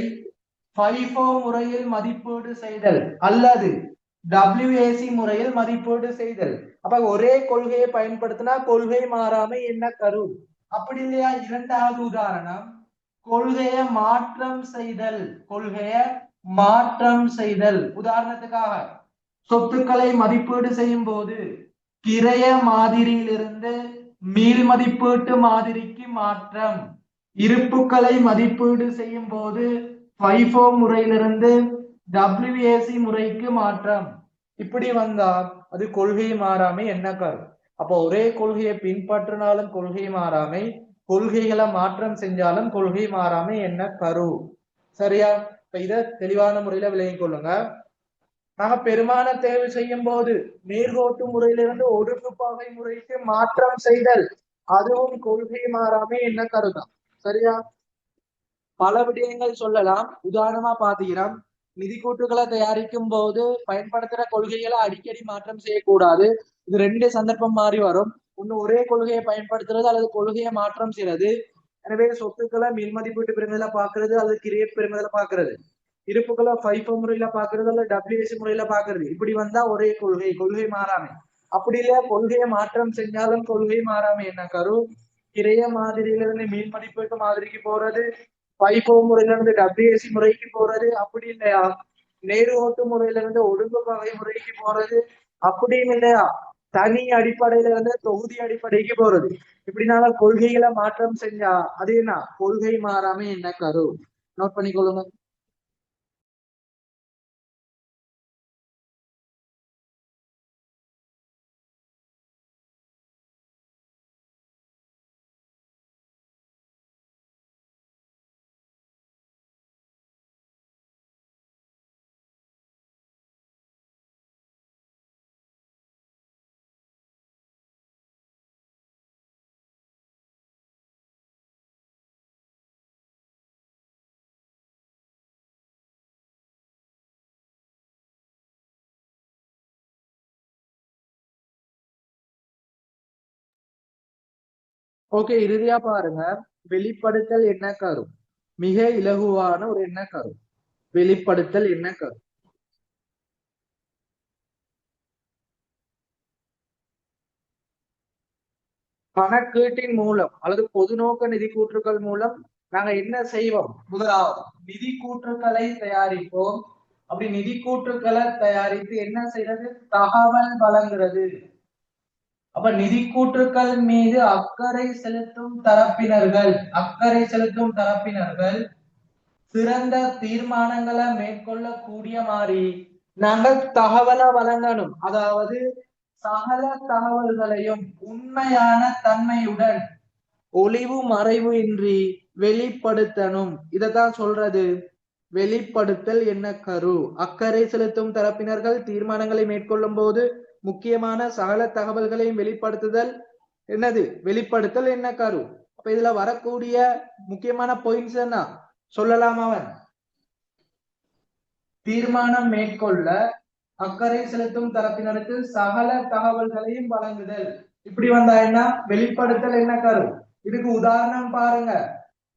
[SPEAKER 1] FIFO முறையில் மதிப்பீடு செய்தல் அல்லது WAC முறையில் மதிப்பீடு செய்தல். அப்ப ஒரே கொள்கையை பயன்படுத்தினா கொள்கை மாறாமை என்ன கரு. அப்படி இல்லையா? இரண்டாவது உதாரணம், கொள்கையை மாற்றம் செய்தல். கொள்கையை மாற்றம் செய்தல். உதாரணத்துக்காக சொத்துக்களை மதிப்பீடு செய்யும் போது கிரைய மாதிரியிலிருந்து மீள் மதிப்பீட்டு மாதிரிக்கு மாற்றம். இருப்புக்களை மதிப்பீடு செய்யும் போது FIFO முறையிலிருந்து WAC முறைக்கு மாற்றம். இப்படி வந்தா அது கொள்கை மாறாமை என்ன கரு. அப்போ ஒரே கொள்கையை பின்பற்றினாலும் கொள்கை மாறாமை, கொள்கைகளை மாற்றம் செஞ்சாலும் கொள்கை மாறாமை என்ன கரு. சரியா? இப்ப இத தெளிவான முறையில விளங்கிக் கொள்ளுங்க. நாங்க பெருமான தேர்வு செய்யும் போது நேர்கோட்டு முறையிலிருந்து ஒடுக்குப்பாகை முறைக்கு மாற்றம் செய்தல் அதுவும் கொள்கை மாறாமை என்ன கருதான். சரியா? பல விடயங்கள் சொல்லலாம். உதாரணமா பாத்தீங்கன்னா, நிதி கூட்டுகளை தயாரிக்கும் போது பயன்படுத்துற கொள்கைகளை அடிக்கடி மாற்றம் செய்யக்கூடாது. இது 2 சந்தர்ப்பம் மாறி வரும். ஒண்ணு ஒரே கொள்கையை பயன்படுத்துறது அல்லது கொள்கையை மாற்றம் செய்யறது. எனவே சொத்துக்களை மேல் மதிப்பீட்டு பெருமையில பாக்குறது அல்லது கிரியேட் பெருமையில பாக்குறது. இருப்புக்களை FIFO முறையில பாக்குறது அல்ல WAC முறையில பாக்குறது. இப்படி வந்தா ஒரே கொள்கை, கொள்கை மாறாமை. அப்படி இல்லையா, கொள்கையை மாற்றம் செஞ்சாலும் கொள்கை மாறாமை என்ன கரு. கிரைய மாதிரியிலிருந்து மீன் மதிப்பீட்டு மாதிரிக்கு போறது, FIFO முறையில இருந்து WAC முறைக்கு போறது. அப்படி இல்லையா, நேரு ஓட்டு முறையில இருந்து ஒழுங்கு வகை முறைக்கு போறது. அப்படியும் இல்லையா, தனி அடிப்படையில இருந்து தொகுதி அடிப்படைக்கு போறது. இப்படினால கொள்கைகளை மாற்றம் செஞ்சா அது என்ன கொள்கை மாறாமை என்ன கரு. நோட் பண்ணிக்கொள்ளுங்க. ஓகே, இறுதியா பாருங்க, வெளிப்படுத்தல் என்ன கரு? மிக இலகுவான ஒரு என்ன கரு? வெளிப்படுத்தல் என்ன கரு? கணக்கீட்டின் மூலம் அல்லது பொது நோக்க நிதி கூற்றுக்கள் மூலம் நாங்க என்ன செய்வோம்? முதலாவது நிதி கூற்றுக்களை தயாரிப்போம். அப்படி நிதி கூற்றுக்களை தயாரித்து என்ன செய்யறது? தகவல் வழங்குறது. அப்ப நிதி கூற்றுக்கள் மீது அக்கறை செலுத்தும் தரப்பினர்கள் சிறந்த தீர்மானங்களை மேற்கொள்ளக்கூடிய மாதிரி நாங்கள் தகவலை வழங்கணும். அதாவது சகல தகவல்களையும் உண்மையான தன்மையுடன் ஒளிவு மறைவு இன்றி வெளிப்படுத்தணும். இதத்தான் சொல்றது வெளிப்படுத்தல் என்ன கரு. அக்கறை செலுத்தும் தரப்பினர்கள் தீர்மானங்களை மேற்கொள்ளும் போது முக்கியமான சகல தகவல்களையும் வெளிப்படுத்துதல் என்னது? வெளிப்படுத்தல் என்ன கரு. அப்ப இதுல வரக்கூடிய முக்கியமான பாயிண்ட்ஸ் என்ன சொல்லலாம்? அவன் தீர்மானம் மேற்கொள்ள அக்கறை செலுத்தும் தரப்பினருக்கு சகல தகவல்களையும் வழங்குதல். இப்படி வந்தா என்ன? வெளிப்படுத்தல் என்ன கரு. இதுக்கு உதாரணம் பாருங்க,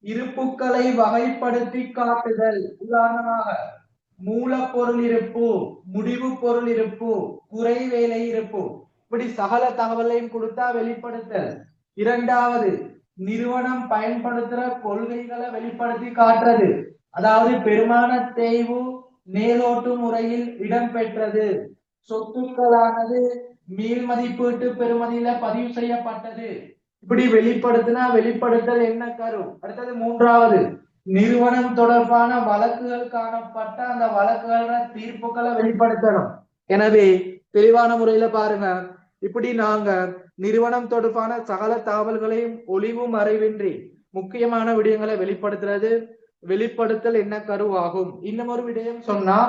[SPEAKER 1] இருப்புக்களை வகைப்படுத்தி காட்டுதல். உதாரணமாக மூலப்பொருள் இருப்பு, முடிவு பொருள் இருப்பு, குறை வேலை இருப்பு, இப்படி சகல தகவலையும் கொடுத்தா வெளிப்படுத்தல். இரண்டாவது, நிறுவனம் பயன்படுத்துற கொள்கைகளை வெளிப்படுத்தி காட்டுறது. அதாவது பெருமான தேய்வு மேலோட்டு முறையில் இடம்பெற்றது, சொத்துக்களானது மீள் மதிப்பீட்டு பெறுமதியில பதிவு செய்யப்பட்டது. இப்படி வெளிப்படுத்தினா வெளிப்படுத்தல் என்ன கரு. அடுத்தது மூன்றாவது, நிறுவனம் தொடர்பான வழக்குகள் காணப்பட்ட அந்த வழக்குகள தீர்ப்புகளை வெளிப்படுத்தணும். எனவே தெளிவான முறையில பாருங்க, இப்படி நாங்க நிறுவனம் தொடர்பான சகல தகவல்களையும் ஒளிவு மறைவின்றி முக்கியமான விடயங்களை வெளிப்படுத்துறது வெளிப்படுத்தல் என்ன கருவாகும். இன்னும் ஒரு விடயம் சொன்னா,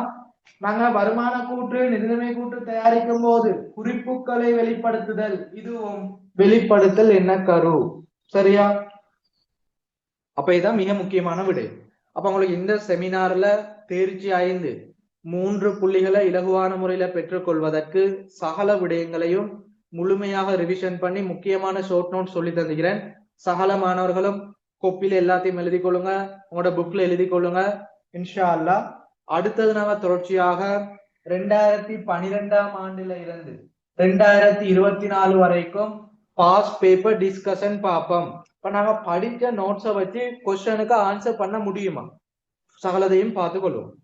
[SPEAKER 1] நாங்க வருமான கூற்று நிதிநிலைமை கூற்று தயாரிக்கும் போது குறிப்புகளை வெளிப்படுத்துதல், இதுவும் வெளிப்படுத்தல் என்ன கரு. சரியா? அப்ப இதுதான் மிக முக்கியமான விடயம். அப்ப உங்களுக்கு இந்த செமினார்ல தேர்ச்சி 5 3 புள்ளிகளை இலகுவான முறையில பெற்றுக்கொள்வதற்கு சகல விடயங்களையும் முழுமையாக ரிவிஷன் பண்ணி முக்கியமான ஷார்ட் நோட் சொல்லி தந்துகிறேன். சகல மாணவர்களும் கோப்பில எல்லாத்தையும் எழுதி கொள்ளுங்க, உங்களோட புக்ல எழுதி கொள்ளுங்க. இன்ஷா அல்லா அடுத்தது நாங்க தொடர்ச்சியாக 2012ஆம் ஆண்டுல இருந்து 2024 வரைக்கும் பாஸ் பேப்பர் டிஸ்கஷன் பார்ப்போம். இப்ப நாங்க படிச்ச நோட்ஸை வச்சு கொஸ்டனுக்கு ஆன்சர் பண்ண முடியுமா? சகலதையும் பார்த்து கொள்வோம்.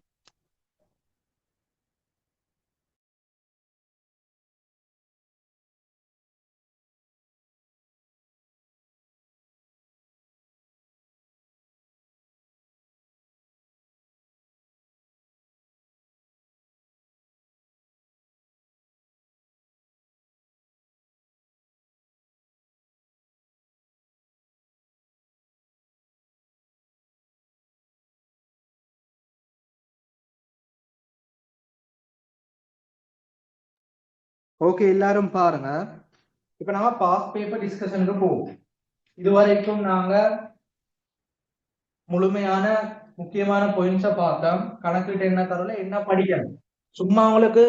[SPEAKER 1] ஓகே, எல்லாரும் பாருங்க. இப்ப நாம பாஸ் பேப்பர் டிஸ்கஷனுக்கு போவோம். இதுவரைக்கும் நாங்க முழுமையான முக்கியமான பாயிண்ட்ஸை பார்த்தோம். கணக்கிட்டு என்ன தரல, என்ன படிக்கணும். சும்மா உங்களுக்கு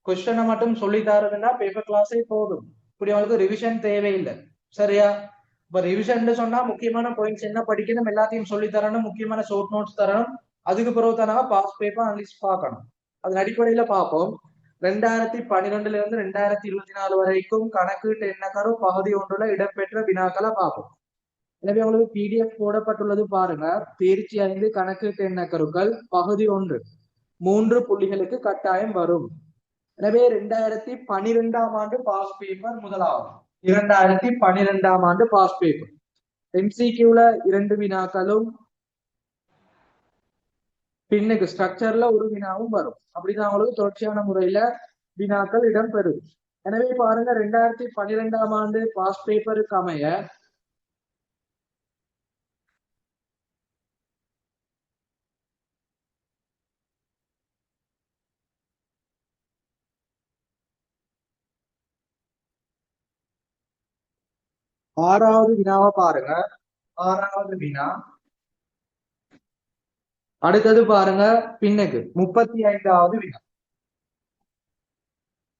[SPEAKER 1] கொஸ்டனை மட்டும் சொல்லி தரதுன்னா பேப்பர் கிளாஸே போதும். இப்படி அவங்களுக்கு ரிவிஷன் தேவையில்லை. சரியா? இப்ப ரிவிஷன் சொன்னா முக்கியமான பாயிண்ட்ஸ் என்ன படிக்கணும் எல்லாத்தையும் சொல்லி தரணும், முக்கியமான ஷார்ட் நோட்ஸ் தரணும். அதுக்கு பிறகு தானே பாஸ் பேப்பர் அனலிஸ்ட் பார்க்கணும். அதன் அடிப்படையில பார்ப்போம். 2012 இருந்து 2024 வரைக்கும் கணக்கீட்டு எண்ணக்கரு பகுதி 1 இடம்பெற்ற வினாக்களை பார்ப்போம். எனவே உங்களுக்கு பிடிஎஃப் போடப்பட்டுள்ளது பாருங்க. தேர்ச்சி 5 கணக்கீட்டு எண்ணக்கருக்கள் பகுதி 1 3 புள்ளிகளுக்கு கட்டாயம் வரும். எனவே 2012ஆம் ஆண்டு பாஸ் பேப்பர் முதலாவது. 2012ஆம் ஆண்டு பாஸ் பேப்பர் எம்சிக்யூல 2 வினாக்களும் பின்னுக்கு ஸ்ட்ரக்சர்ல ஒரு வினாவும் வரும். அப்படிதான் அவங்களுக்கு தொடர்ச்சியான முறையில வினாக்கள் இடம்பெறும். எனவே பாருங்க, 2012ஆம் ஆண்டு பாஸ் பேப்பருக்கு அமைய ஆறாவது வினாவை பாருங்க. ஆறாவது வினா. அடுத்தது பாருங்க பின்னுக்கு 35வது வினா.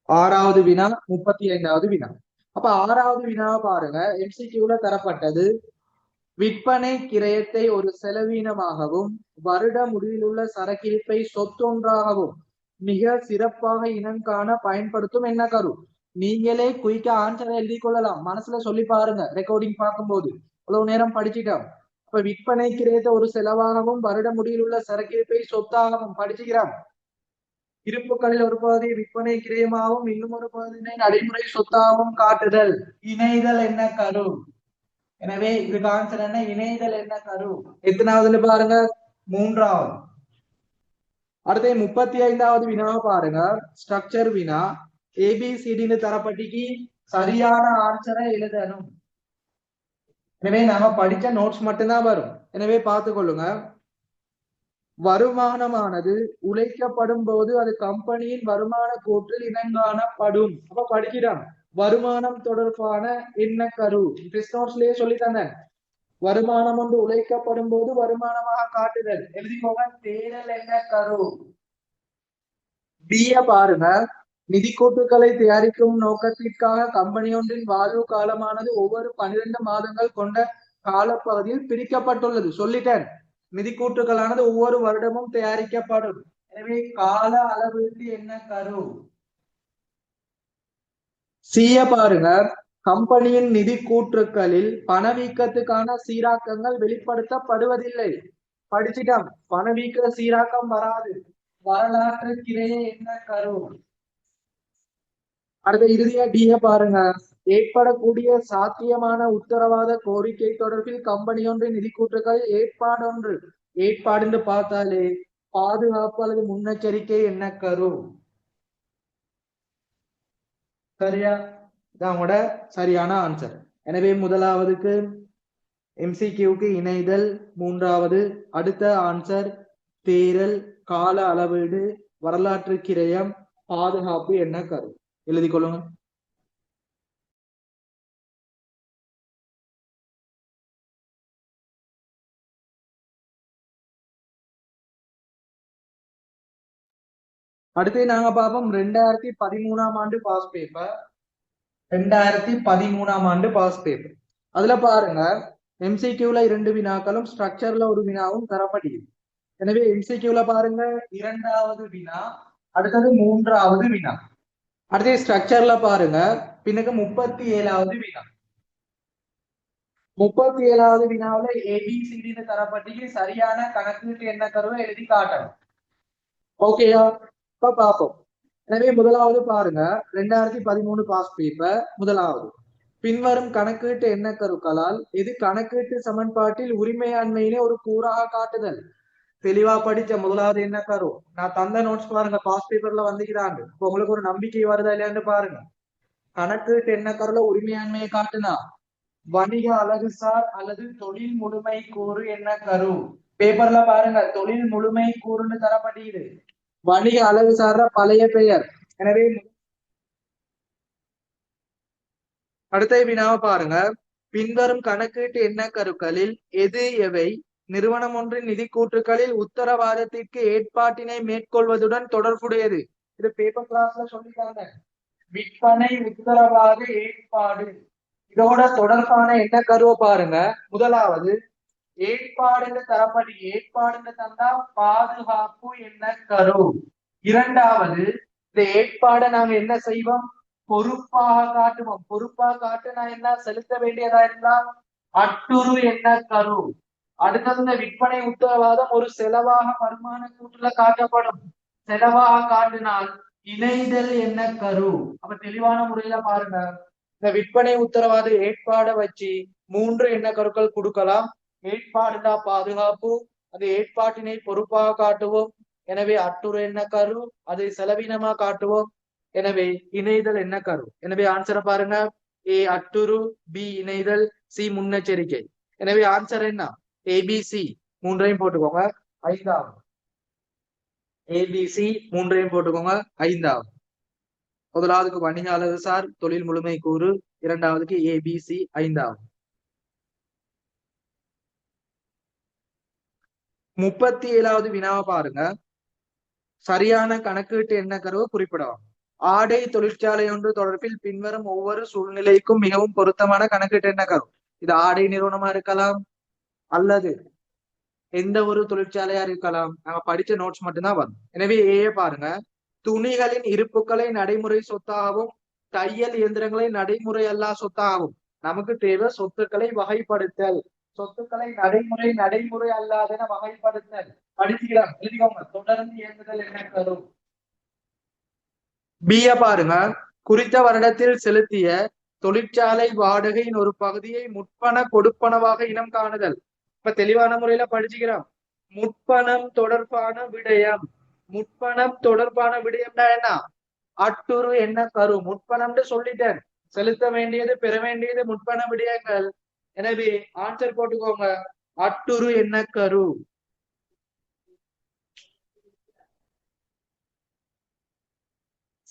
[SPEAKER 1] ஆறாவது வினா 35வது வினா. அப்ப ஆறாவது வினாவை பாருங்க. எம்சிக்யூல தரப்பட்டது விற்பனை கிரயத்தை ஒரு செலவீனமாகவும் வருட முடிவிலுள்ள சரக்கிருப்பை சொத்தொன்றாகவும் மிக சிறப்பாக இனங்காண பயன்படுத்தும் என்ன கரு. நீங்களே குயிக்கா ஆன்சரை எழுதி கொள்ளலாம், மனசுல சொல்லி பாருங்க ரெக்கார்டிங் பார்க்கும்போது. அவ்வளவு நேரம் படிச்சுட்டோம். அப்ப விற்பனை கிரயத்தை ஒரு செலவாகவும் வருட முடிவில் உள்ள சரக்கிருப்பை சொத்தாகவும் படிச்சுக்கிறோம். இருப்புகளில் ஒரு பகுதி விற்பனை கிரயமாகவும் இன்னும் ஒரு பகுதியினை நடைமுறை சொத்தாகவும் காட்டுதல். இணைதல் என்ன கரு. எனவே இதுக்கு ஆன்சர் என்ன, இணைதல் என்ன கரு. எத்தனாவதுன்னு பாருங்க, மூன்றாவது. அடுத்து 35வது வினாவை பாருங்க. ஸ்ட்ரக்சர் வினா. ஏபிசிடின்னு தரப்பட்டிக்கு சரியான ஆன்சரை எழுதணும். எனவே நாம படிச்ச நோட்ஸ் மட்டும்தான் வரும். எனவே பார்த்து கொள்ளுங்க. வருமானமானது உழைக்கப்படும் போது அது கம்பெனியின் வருமான கூற்றில் இனங்காணப்படும். அப்ப படிக்கிறோம். வருமானம் தொடர்பான என்ன கரு. டெஸ்ட் நோட்ஸ்லயே சொல்லி தந்தேன். வருமானம் ஒன்று உழைக்கப்படும் போது வருமானமாக காட்டுதல். எழுதிக்கோங்க. தேடல் என்ன கரு. பிய பாருங்க. நிதி கூட்டுக்களை தயாரிக்கும் நோக்கத்திற்காக கம்பெனி ஒன்றின் வாழ்வு காலமானது ஒவ்வொரு 12 மாதங்கள் கொண்ட காலப்பகுதியில் பிரிக்கப்பட்டுள்ளது. சொல்லிட்டேன். நிதி கூட்டுகளானது ஒவ்வொரு வருடமும் தயாரிக்கப்படும். எனவே கால அளவீட்டு என்ன கரு. சிய பாருங்க. கம்பெனியின் நிதி கூற்றுக்களில் பணவீக்கத்துக்கான சீராக்கங்கள் வெளிப்படுத்தப்படுவதில்லை. படிச்சுட்டோம். பணவீக்க சீராக்கம் வராது. வரலாற்று கிரையே என்ன கரு. அடுத்த இறுதியா டிய பாருங்க. ஏற்படக்கூடிய சாத்தியமான உத்தரவாத கோரிக்கை தொடர்பில் கம்பெனி ஒன்று நிதி கூற்றுக்கள் ஏற்பாடொன்று. ஏற்பாடுன்னு பார்த்தாலே பாதுகாப்பு அல்லது முன்னெச்சரிக்கை என்ன கரு. சரியா, இதாவோட சரியான ஆன்சர். எனவே முதலாவதுக்கு எம்சிக்யூக்கு இணைதல், மூன்றாவது அடுத்த ஆன்சர் தேரல், கால அளவீடு, வரலாற்று கிரயம், பாதுகாப்பு என்ன கரு. எழுதி கொள்ளுங்க. அடுத்து நாங்க பார்ப்போம் 2013ஆம் ஆண்டு பாஸ் பேப்பர். 2013ஆம் ஆண்டு பாஸ் பேப்பர். அதுல பாருங்க, எம்சிக்யூல 2 வினாக்களும் ஸ்ட்ரக்சர்ல ஒரு வினாவும் தரப்படுகிறது. எனவே எம்சிக்யூல பாருங்க 2வது வினா, அடுத்தது 3வது வினா. அடுத்து ஸ்ட்ரக்சர்ல பாருங்க பின்னுக்கு 37வது வினா. 37வது வினாவுல ஏபிசிடின்னு தரப்பட்டு சரியான கணக்கு என்ன கருவை எழுதி காட்டணும். ஓகேயா, இப்ப பார்ப்போம். எனவே முதலாவது பாருங்க 2013 பாஸ் பேப்பர். முதலாவது பின்வரும் கணக்கீட்டு எண்ண கருக்களால் இது கணக்கீட்டு சமன்பாட்டில் உரிமையாண்மையிலே ஒரு கூறாக காட்டுதல். தெளிவா படிச்ச முதலாவது என்ன கரு. நான் தந்த நோட்ஸ் பாருங்க, பாஸ் பேப்பர்ல வந்துக்கிறாங்க. இப்ப உங்களுக்கு ஒரு நம்பிக்கை வருதா இல்லையான்னு பாருங்க. கணக்கீட்டு என்ன கருல உரிமையாண்மையை காட்டுனா வணிக அழகுசார் அல்லது தொழில் முழுமை கூறு என்ன கரு. பேப்பர்ல பாருங்க தொழில் முழுமை கூறுன்னு தரப்படுகிறது. வணிக அழகுசார பழைய பெயர். எனவே அடுத்த வினாவை பாருங்க. பின்வரும் கணக்கீட்டு எண்ண கருக்களில் எது எவை நிறுவனம் ஒன்றின் நிதி கூற்றுக்களில் உத்தரவாதத்திற்கு ஏற்பாட்டினை மேற்கொள்வதுடன் தொடர்புடையது. இது பேப்பர் கிளாஸ்ல சொல்லிட்டாங்க. விற்பனை உத்தரவாத ஏற்பாடு, இதோட தொடர்பான என்ன கருவை பாருங்க. முதலாவது ஏற்பாடுன்னு தரப்படி, ஏற்பாடுன்னு தந்தா பாதுகாப்பு என்ன கரு. இரண்டாவது இந்த ஏற்பாடை நாங்க என்ன செய்வோம், பொறுப்பாக காட்டுவோம். பொறுப்பாக காட்டுனா என்ன, செலுத்த வேண்டியதா இருந்தா அட்டுரு என்ன கரு. அடுத்தது இந்த விற்பனை உத்தரவாதம் ஒரு செலவாக வருமான கூட்டுல காட்டப்படும். செலவாக காட்டினால் இணைதல் என்ன கரு. அப்ப தெளிவான முறையில பாருங்க. இந்த விற்பனை உத்தரவாத ஏற்பாடை வச்சு 3 என்ன கருக்கள் கொடுக்கலாம். ஏற்பாடுனா பாதுகாப்பு, அது ஏற்பாட்டினை பொறுப்பாக காட்டுவோம். எனவே அட்டுரு என்ன கரு, அதை செலவினமா காட்டுவோம். எனவே இணைதல் என்ன கரு. எனவே ஆன்சரை பாருங்க. ஏ அட்டுரு, பி இணைதல், சி முன்னெச்சரிக்கை. எனவே ஆன்சர் என்ன, ஏபிசி 3ஐயும் போட்டுக்கோங்க. 5வது ஏபிசி 3ஐயும் போட்டுக்கோங்க. 5வது முதலாவதுக்கு வணிக அழகுசார் தொழில் முழுமை கூறு, இரண்டாவதுக்கு ஏபிசி, 5வது. 37வது வினாவை பாருங்க. சரியான கணக்கீட்டு எண்ண கருவை குறிப்பிடலாம். ஆடை தொழிற்சாலை ஒன்று தொடர்பில் பின்வரும் ஒவ்வொரு சூழ்நிலைக்கும் மிகவும் பொருத்தமான கணக்கீட்டு என்ன கரும். இது ஆடை நிறுவனமா இருக்கலாம் அல்லது எந்த ஒரு தொழிற்சாலையா இருக்கலாம். நாங்க படிச்ச நோட்ஸ் மட்டும்தான் வரும். எனவே பாருங்க, துணிகளின் இருப்புக்களை நடைமுறை சொத்தாகவும் தையல் இயந்திரங்களை நடைமுறை அல்லா சொத்தாகவும். நமக்கு தேவை சொத்துக்களை வகைப்படுத்தல். சொத்துக்களை நடைமுறை அல்லாதென வகைப்படுத்தல். படிச்சுக்கலாம், எழுதிக்கோங்க. தொடர்ந்து இயங்குதல் என்ன கரும். பிய பாருங்க, குறித்த வருடத்தில் செலுத்திய தொழிற்சாலை வாடகையின் ஒரு பகுதியை முற்பண கொடுப்பனவாக இனம் காணுதல். இப்ப தெளிவான முறையில படிச்சுக்கிறோம். முற்பணம் தொடர்பான விடயம். முற்பணம் தொடர்பான விடயம்னா என்ன? அட்டுரு என்ன கரு. முற்பணம்னு சொல்லிட்டேன். செலுத்த வேண்டியது பெற வேண்டியது முற்பண விடயங்கள். எனவே ஆன்சர் போட்டுக்கோங்க. அட்டுரு என்ன கரு.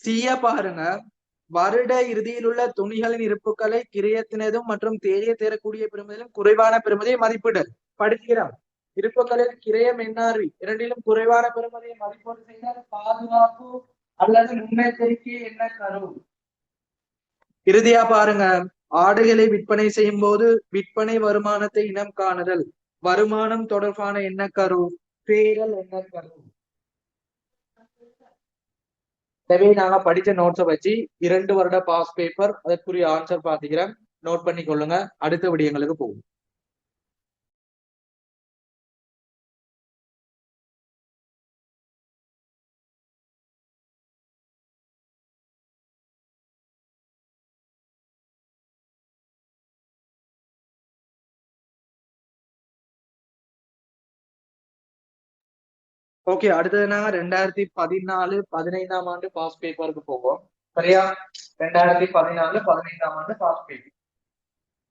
[SPEAKER 1] சிய பாருங்க, வருட இறுதியில் உள்ள துணிகளின் இருப்புக்களை கிரயத்தினதும் மற்றும் தேறிய தேரக்கூடிய பெறுமதியிலும் குறைவான பெறுமதியை மதிப்பிடல். படிக்கிறோம். இருப்புக்களில் கிரயம் என்ஆர்வி இரண்டிலும் குறைவான பெறுமதியை மதிப்பீடு செய்தால் பாதுகாப்பு அல்லது முன்னெச்சரிக்கை என்ன கரும். இறுதியா பாருங்க, ஆடுகளை விற்பனை செய்யும் போது விற்பனை வருமானத்தை இனம் காணுதல். வருமானம் தொடர்பான என்ன கரு. பேரல் என்ன கரு. எனவே நாங்க படிச்ச நோட்ஸை வச்சு 2 வருட பாஸ் பேப்பர் அதற்குரிய ஆன்சர் பாத்துக்கிறேன். நோட் பண்ணி கொள்ளுங்க. அடுத்த விடயங்களுக்கு போகும். ஓகே, அடுத்தது நாங்க 2014-15 ஆண்டு பாஸ் பேப்பருக்கு போவோம். சரியா? 2014-15 ஆண்டு பாஸ் பேப்பர்.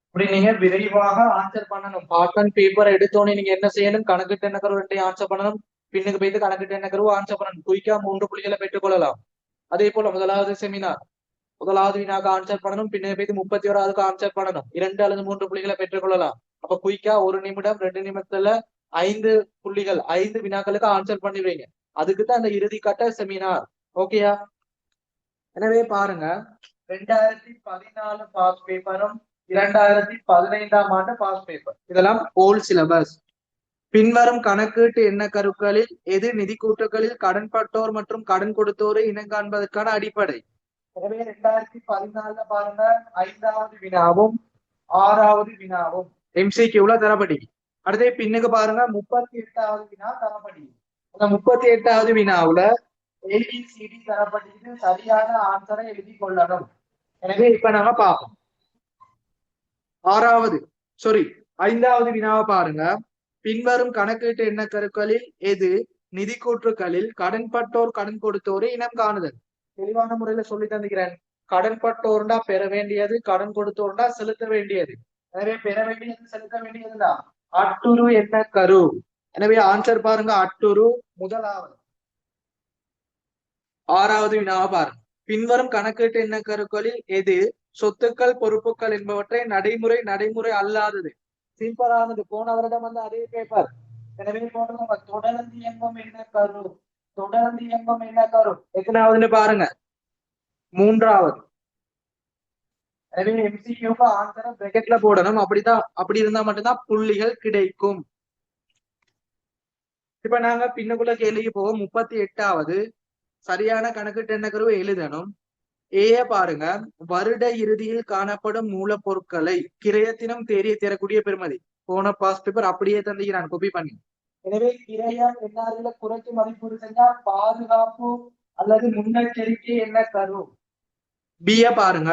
[SPEAKER 1] இப்படி நீங்க விரைவாக ஆன்சர் பண்ணணும். பார்ட் அண்ட் பேப்பர் எடுத்தோன்னே நீங்க என்ன செய்யணும்? கணக்கிட்டு என்ன கருவு 2 ஆன்சர் பண்ணணும். பின்னுக்கு போயிட்டு கணக்கிட்டு என்ன கருவு ஆன்சர் பண்ணணும். குயிக்கா 3 புள்ளிகளை பெற்றுக் கொள்ளலாம். அதே போல முதலாவது செமினார், முதலாவது வினாக்கு ஆன்சர் பண்ணணும். பின்னுக்கு போயிட்டு 31க்கு ஆன்சர் பண்ணணும். 2 அல்லது 3 புள்ளிகளை பெற்றுக் கொள்ளலாம். அப்ப குயிக்கா 1 நிமிடம் 2 நிமிடத்துல 5 புள்ளிகள் 5 வினாக்களுக்கு ஆன்சர் பண்ணிடுவீங்க. அதுக்குதான் அந்த இறுதி கட்ட செமினார். ஓகேயா? எனவே பாருங்க, 2014 பாஸ் பேப்பரும் 2015 ஆண்டு பாஸ் பேப்பர் இதெல்லாம் ஓல்ட் சிலபஸ். பின்வரும் கணக்கீட்டு எண்ண கருக்களில் எது நிதி கூட்டுகளில் கடன்பட்டோர் மற்றும் கடன் கொடுத்தோரை இனம் காண்பதற்கான அடிப்படை. எனவே 2014 பாருங்க, 5வது வினாவும் 6வது வினாவும் MCQல தரப்படி. அடுத்தே பின்னுக்கு பாருங்க, 38வது வினா தரப்படி. அந்த 38வது வினாவுல ABCD தரப்பட்டது. சரியான ஆன்சரை எழுதி கொள்ளணும். எனவே இப்ப நாங்க பார்ப்போம். 5வது வினாவை பாருங்க. பின்வரும் கணக்கீட்டு எண்ண கருக்களில் எது நிதி கூற்றுகளில் கடன்பட்டோர் கடன் கொடுத்தோரை இனம் காணுதல். தெளிவான முறையில சொல்லி தந்துக்கிறேன். கடன்பட்டோர்னா பெற வேண்டியது, கடன் கொடுத்தோர்னா செலுத்த வேண்டியது. எனவே பெற வேண்டியது செலுத்த வேண்டியதுதான் அட்டுரு என்ன கரு. எனவே ஆன்சர் பாருங்க, அட்டுரு முதலாவது. 6வது வினாவை பாருங்க. பின்வரும் கணக்கீட்டு எண்ண கருக்களில் எது சொத்துக்கள் பொறுப்புகள் என்பவற்றை நடைமுறை அல்லாதது. சிம்பிளானது. போன வருடம் வந்து அதே பேப்பர். எனவே போட்டு தொடர்ந்து இயங்கும் என்ன கரு. தொடர்ந்து இயங்கும் என்ன கரு எத்தனாவதுன்னு பாருங்க, 3வது. எனவே MCQக்கு ஆன்சரை பிராக்கெட்ல போடணும். அப்படி இருந்தா மட்டும்தான் புள்ளிகள் கிடைக்கும். இப்ப நாங்க பின்னுக்குள்ள கேள்விக்கு போவோம். 38வது சரியான கணக்கீட்டு எண்ண கருவை எழுதணும். பாருங்க, வருட இறுதியில் காணப்படும் மூலப்பொருட்களை கிரயத்தினம் தேரக்கூடிய பெறுமதி. போன பாஸ் பேப்பர் அப்படியே தந்திக்கிறான் காப்பி பண்ணி. எனவே கிரயம் என்னால குறைச்சி மதிப்பீடு செஞ்சா பாதுகாப்பு அல்லது முன்னெச்சரிக்கை என்ன கரு. பிய பாருங்க,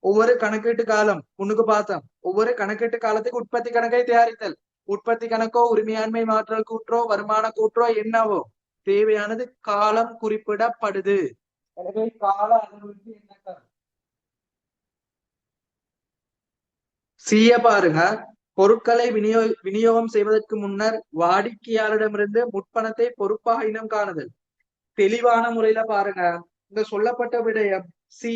[SPEAKER 1] ஒவ்வொரு கணக்கீட்டு காலம் முன்னுக்கு பார்த்தோம். ஒவ்வொரு கணக்கீட்டு காலத்துக்கு உற்பத்தி கணக்கை தயாரித்தல். உற்பத்தி கணக்கோ உரிமையாண்மை மாற்றல் கூற்றோ வருமான கூற்றோ என்னவோ தேவையானது காலம் குறிப்பிடப்படுது. எனவே கால அளவுக்கு என்ன கரு. சிய பாருங்க, பொருட்களை விநியோகம் செய்வதற்கு முன்னர் வாடிக்கையாளரிடமிருந்து முற்பணத்தை பொறுப்பாக இனம் காணுதல். தெளிவான முறையில பாருங்க, இந்த சொல்லப்பட்ட விடயம் சி.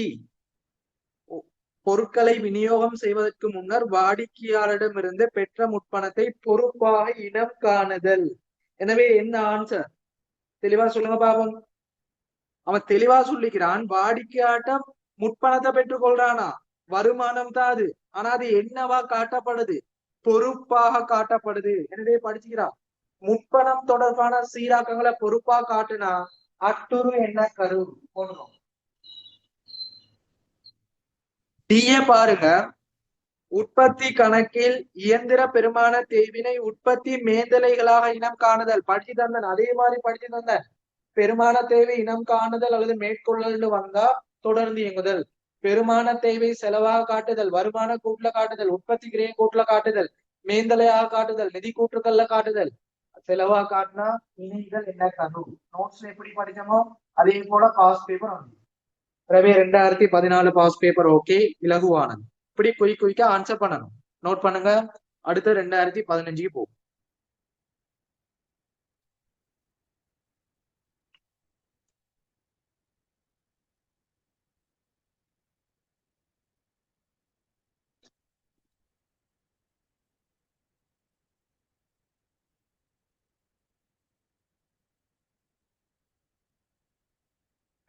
[SPEAKER 1] பொருட்களை விநியோகம் செய்வதற்கு முன்னர் வாடிக்கையாளரிடமிருந்து பெற்ற முற்பணத்தை பொறுப்பாக இனம் காணுதல். எனவே என்ன ஆன்சர் தெளிவா சொல்லுங்க பாபம். அவன் தெளிவா சொல்லிக்கிறான், வாடிக்கையாட்டம் முற்பணத்தை பெற்றுக் கொள்றானா, வருமானம் தான் அது. ஆனா அது என்னவா காட்டப்படுது, பொறுப்பாக காட்டப்படுது. எனவே படிச்சுக்கிறான், முற்பணம் தொடர்பான சீராக்கங்களை பொறுப்பா காட்டுனா அட்டுரு என்ன கரு போடணும். டிஏ பாருங்க, உற்பத்தி கணக்கில் இயந்திர பெருமான தேய்வினை உற்பத்தி மேந்தலைகளாக இனம் காணுதல் படிச்சு தந்தன். அதே மாதிரி படிச்சு தந்தன். பெருமான தேவை இனம் காணுதல் அல்லது மேற்கொள்ளல் வந்தா தொடர்ந்து இயங்குதல். பெருமான தேவை செலவாக காட்டுதல், வருமான கூட்டுல காட்டுதல், உற்பத்தி கிரைய கூட்டுல காட்டுதல், மேந்தலையாக காட்டுதல், நிதி கூற்றுக்கள்ல காட்டுதல். செலவா காட்டினா இணைகள் என்ன கரு. நோட்ஸ்ல எப்படி படிச்சோமோ அதே போல பாஸ் பேப்பர் வந்து 2014 பாஸ் பேப்பர் ஓகே, இலகுவானது. இப்படி குயிக்கா ஆன்சர் பண்ணணும். நோட் பண்ணுங்க. அடுத்து 2015 போகும்.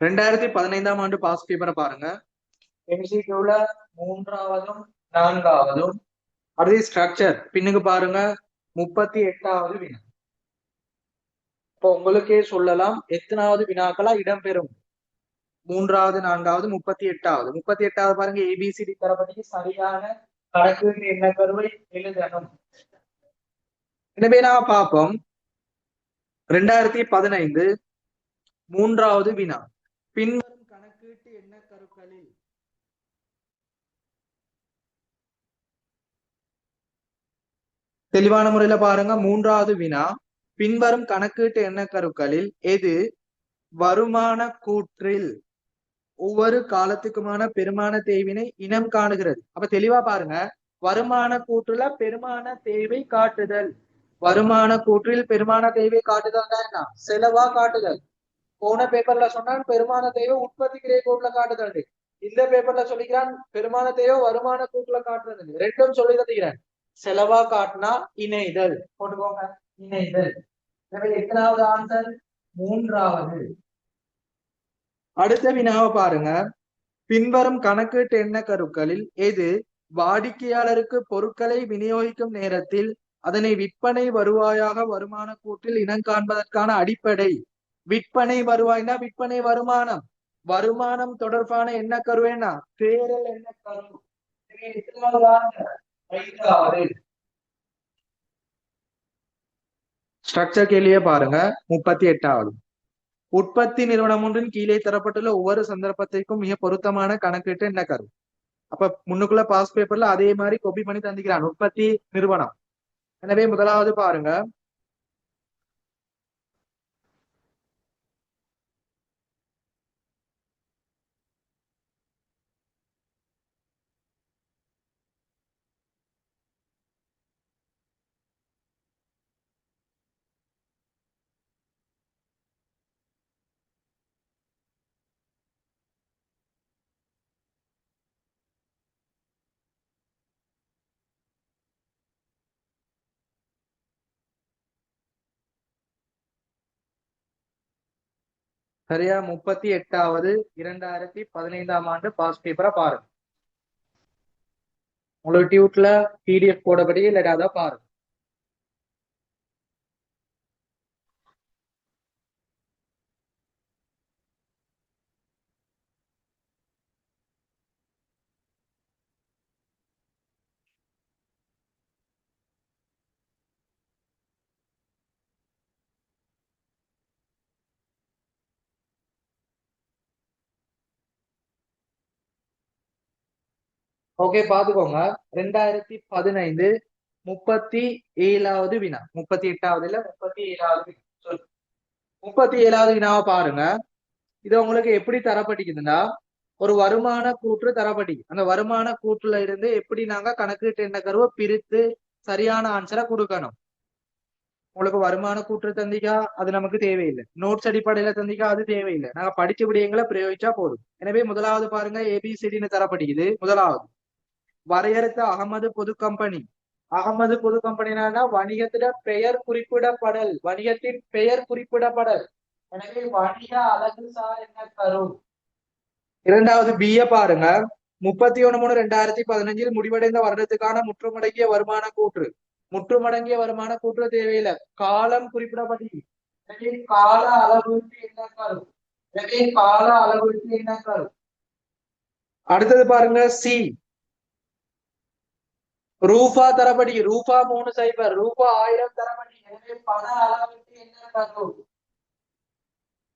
[SPEAKER 1] ரெண்டாயிரத்தி 15ஆம் ஆண்டு பாஸ் பேப்பரை பாருங்க. MCQல 3ஆவதும் 4ஆவதும். அடுத்து ஸ்ட்ரக்சர் பின்னுக்கு பாருங்க, 38வது வினா. இப்போ உங்களுக்கே சொல்லலாம் எத்தனாவது வினாக்களா இடம்பெறும். 3ஆவது 4ஆவது 38ஆவது. 38ஆவது பாருங்க, ABCD தரப்படி சரியான கணக்கு என்ன கருவை எழுதணும். எனவே நான் பார்ப்போம். 2015 3ஆவது வினா, பின்வரும் கணக்கீட்டு எண்ண கருக்களில் தெளிவான முறையில பாருங்க. 3ஆவது வினா, பின்வரும் கணக்கீட்டு எண்ண கருக்களில் எது வருமான கூற்றில் ஒவ்வொரு காலத்துக்குமான பெருமான தேவினை இனம் காணுகிறது. அப்ப தெளிவா பாருங்க, வருமான கூற்றுல பெருமான தேவை காட்டுதல். வருமான கூற்றில் பெருமான தேவை காட்டுதல் என்ன, செலவா காட்டுதல். போன பேப்பர்ல சொன்னான் பெருமான தேவை உற்பத்தி கிரை கூட்டுல காட்டுதல். இந்த பேப்பர்ல சொல்லிக்கிறான் பெருமான தேவை வருமான கூட்டுல காட்டுறது. ரெண்டும் சொல்லி தந்துக்கிறேன். செலவா காட்டினா இணைதல் போட்டுக்கோங்க, இணைதல். எத்தனாவது ஆன்சர், 3ஆவது. அடுத்த வினாவை பாருங்க, பின்வரும் கணக்கீட்டு எண்ண கருக்களில் எது வாடிக்கையாளருக்கு பொருட்களை விநியோகிக்கும் நேரத்தில் அதனை விற்பனை வருவாயாக வருமான கூற்றில் இனம் காண்பதற்கான அடிப்படை. விற்பனை வருவாய்னா விற்பனை வருமானம், வருமானம் தொடர்பான என்ன கருவேனா தேரல் என்ன கரு. ஸ்ட்ரக்சர் கேள்வியே பாருங்க, 38வது. உற்பத்தி நிறுவனம் ஒன்றின் கீழே தரப்பட்டுள்ள ஒவ்வொரு சந்தர்ப்பத்திற்கும் மிக பொருத்தமான கணக்கீட்டு என்ன கரு. அப்ப முன்னுக்குள்ள பாஸ் பேப்பர்ல அதே மாதிரி காப்பி பண்ணி தந்திக்கிறான், உற்பத்தி நிறுவனம். எனவே முதலாவது பாருங்க, சரியா 38வது 2015ஆம் ஆண்டு பாஸ் பேப்பரை பாருங்க. உங்களுக்கு டியூட்ல PDF போடபடி இல்லாத பாருங்க. ஓகே பாத்துக்கோங்க. 2015 37வது வினா, 38வது இல்ல 37வது வினா. 37வது வினாவை பாருங்க. இது உங்களுக்கு எப்படி தரப்பட்டிருக்குதுன்னா, ஒரு வருமான கூற்று தரப்பட்டி, அந்த வருமான கூற்றுல இருந்து எப்படி நாங்க கணக்கீட்டு எண்ண கருவை பிரித்து சரியான ஆன்சரை கொடுக்கணும். உங்களுக்கு வருமான கூற்று தந்திக்கா அது நமக்கு தேவையில்லை, நோட்ஸ் அடிப்படையில தந்திக்கா அது தேவையில்லை, நாங்க படிச்ச விடயங்களை பிரயோகிச்சா போதும். எனவே முதலாவது பாருங்க, ABCDன்னு தரப்பட்டிக்குது. முதலாவது வரையறுத்த அகமது பொது கம்பெனி. அகமது பொது கம்பெனினா வணிகத்திட பெயர் குறிப்பிடப்படல், வணிகத்தின் பெயர் குறிப்பிடப்படல். எனவே வணிக அழகுசார் எண்ணக்கரு. இரண்டாவது பிய பாருங்க. 31/3/2015 முடிவடைந்த வருடத்துக்கான முற்றுமடங்கிய வருமான கூற்று. முற்றுமடங்கிய வருமான கூற்று தேவையில்லை, காலம் குறிப்பிடப்பட்டது. எனவே கால அளவீட்டு எண்ணக்கரு. எனவே கால அளவீட்டு எண்ணக்கரு. அடுத்தது பாருங்க சி. ரூபா தரப்படி ரூபா 30, ரூபா 1000 தரப்படி. எனவே பண அளவீட்டு எண்ணக்கரு.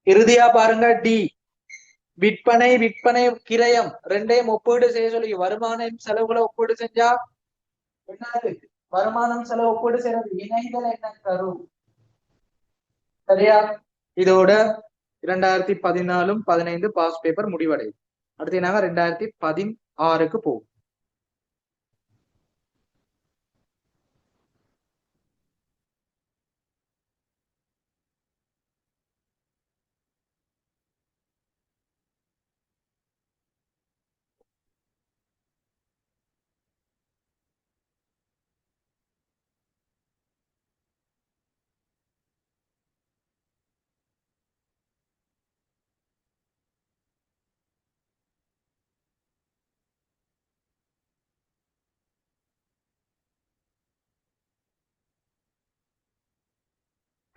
[SPEAKER 1] இறுதியா பாருங்க டி. விற்பனை விற்பனை கிரயம் ரெண்டையும் ஒப்பீடு செய்ய சொல்லி வருமானம் செலவுகளை ஒப்பீடு செஞ்சா என்னது? வருமானம் செலவு ஒப்பீடு செய்யறது இணைதல் எண்ணக்கரு. சரியா? இதோட 2014-15 பாஸ் பேப்பர் முடிவடையும். அடுத்து நாங்க 2016க்கு போவோம்.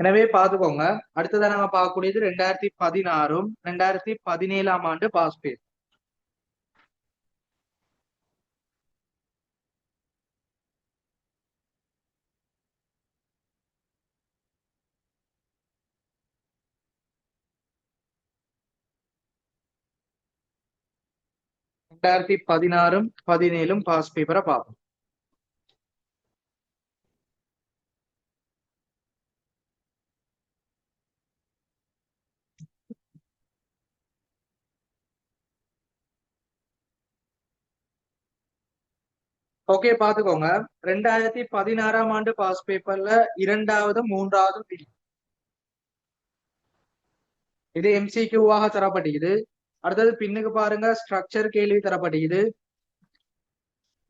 [SPEAKER 1] எனவே பாத்துக்கோங்க, அடுத்ததான் நாங்க பார்க்கக்கூடியது 2016 2017 ஆண்டு பாஸ் பேப்பர். ரெண்டாயிரத்தி 16-17 பாஸ் பேப்பரை பார்ப்போம். ஓகே பாத்துக்கோங்க, 2016 ஆண்டு பாஸ் பேப்பர்ல 2வது 3வது வினா. இது எம்சிக்யூவாக தரப்பட்டிருக்குது. அடுத்தது பின்னுக்கு பாருங்க, ஸ்ட்ரக்சர் கேள்வி தரப்பட்டிருக்குது.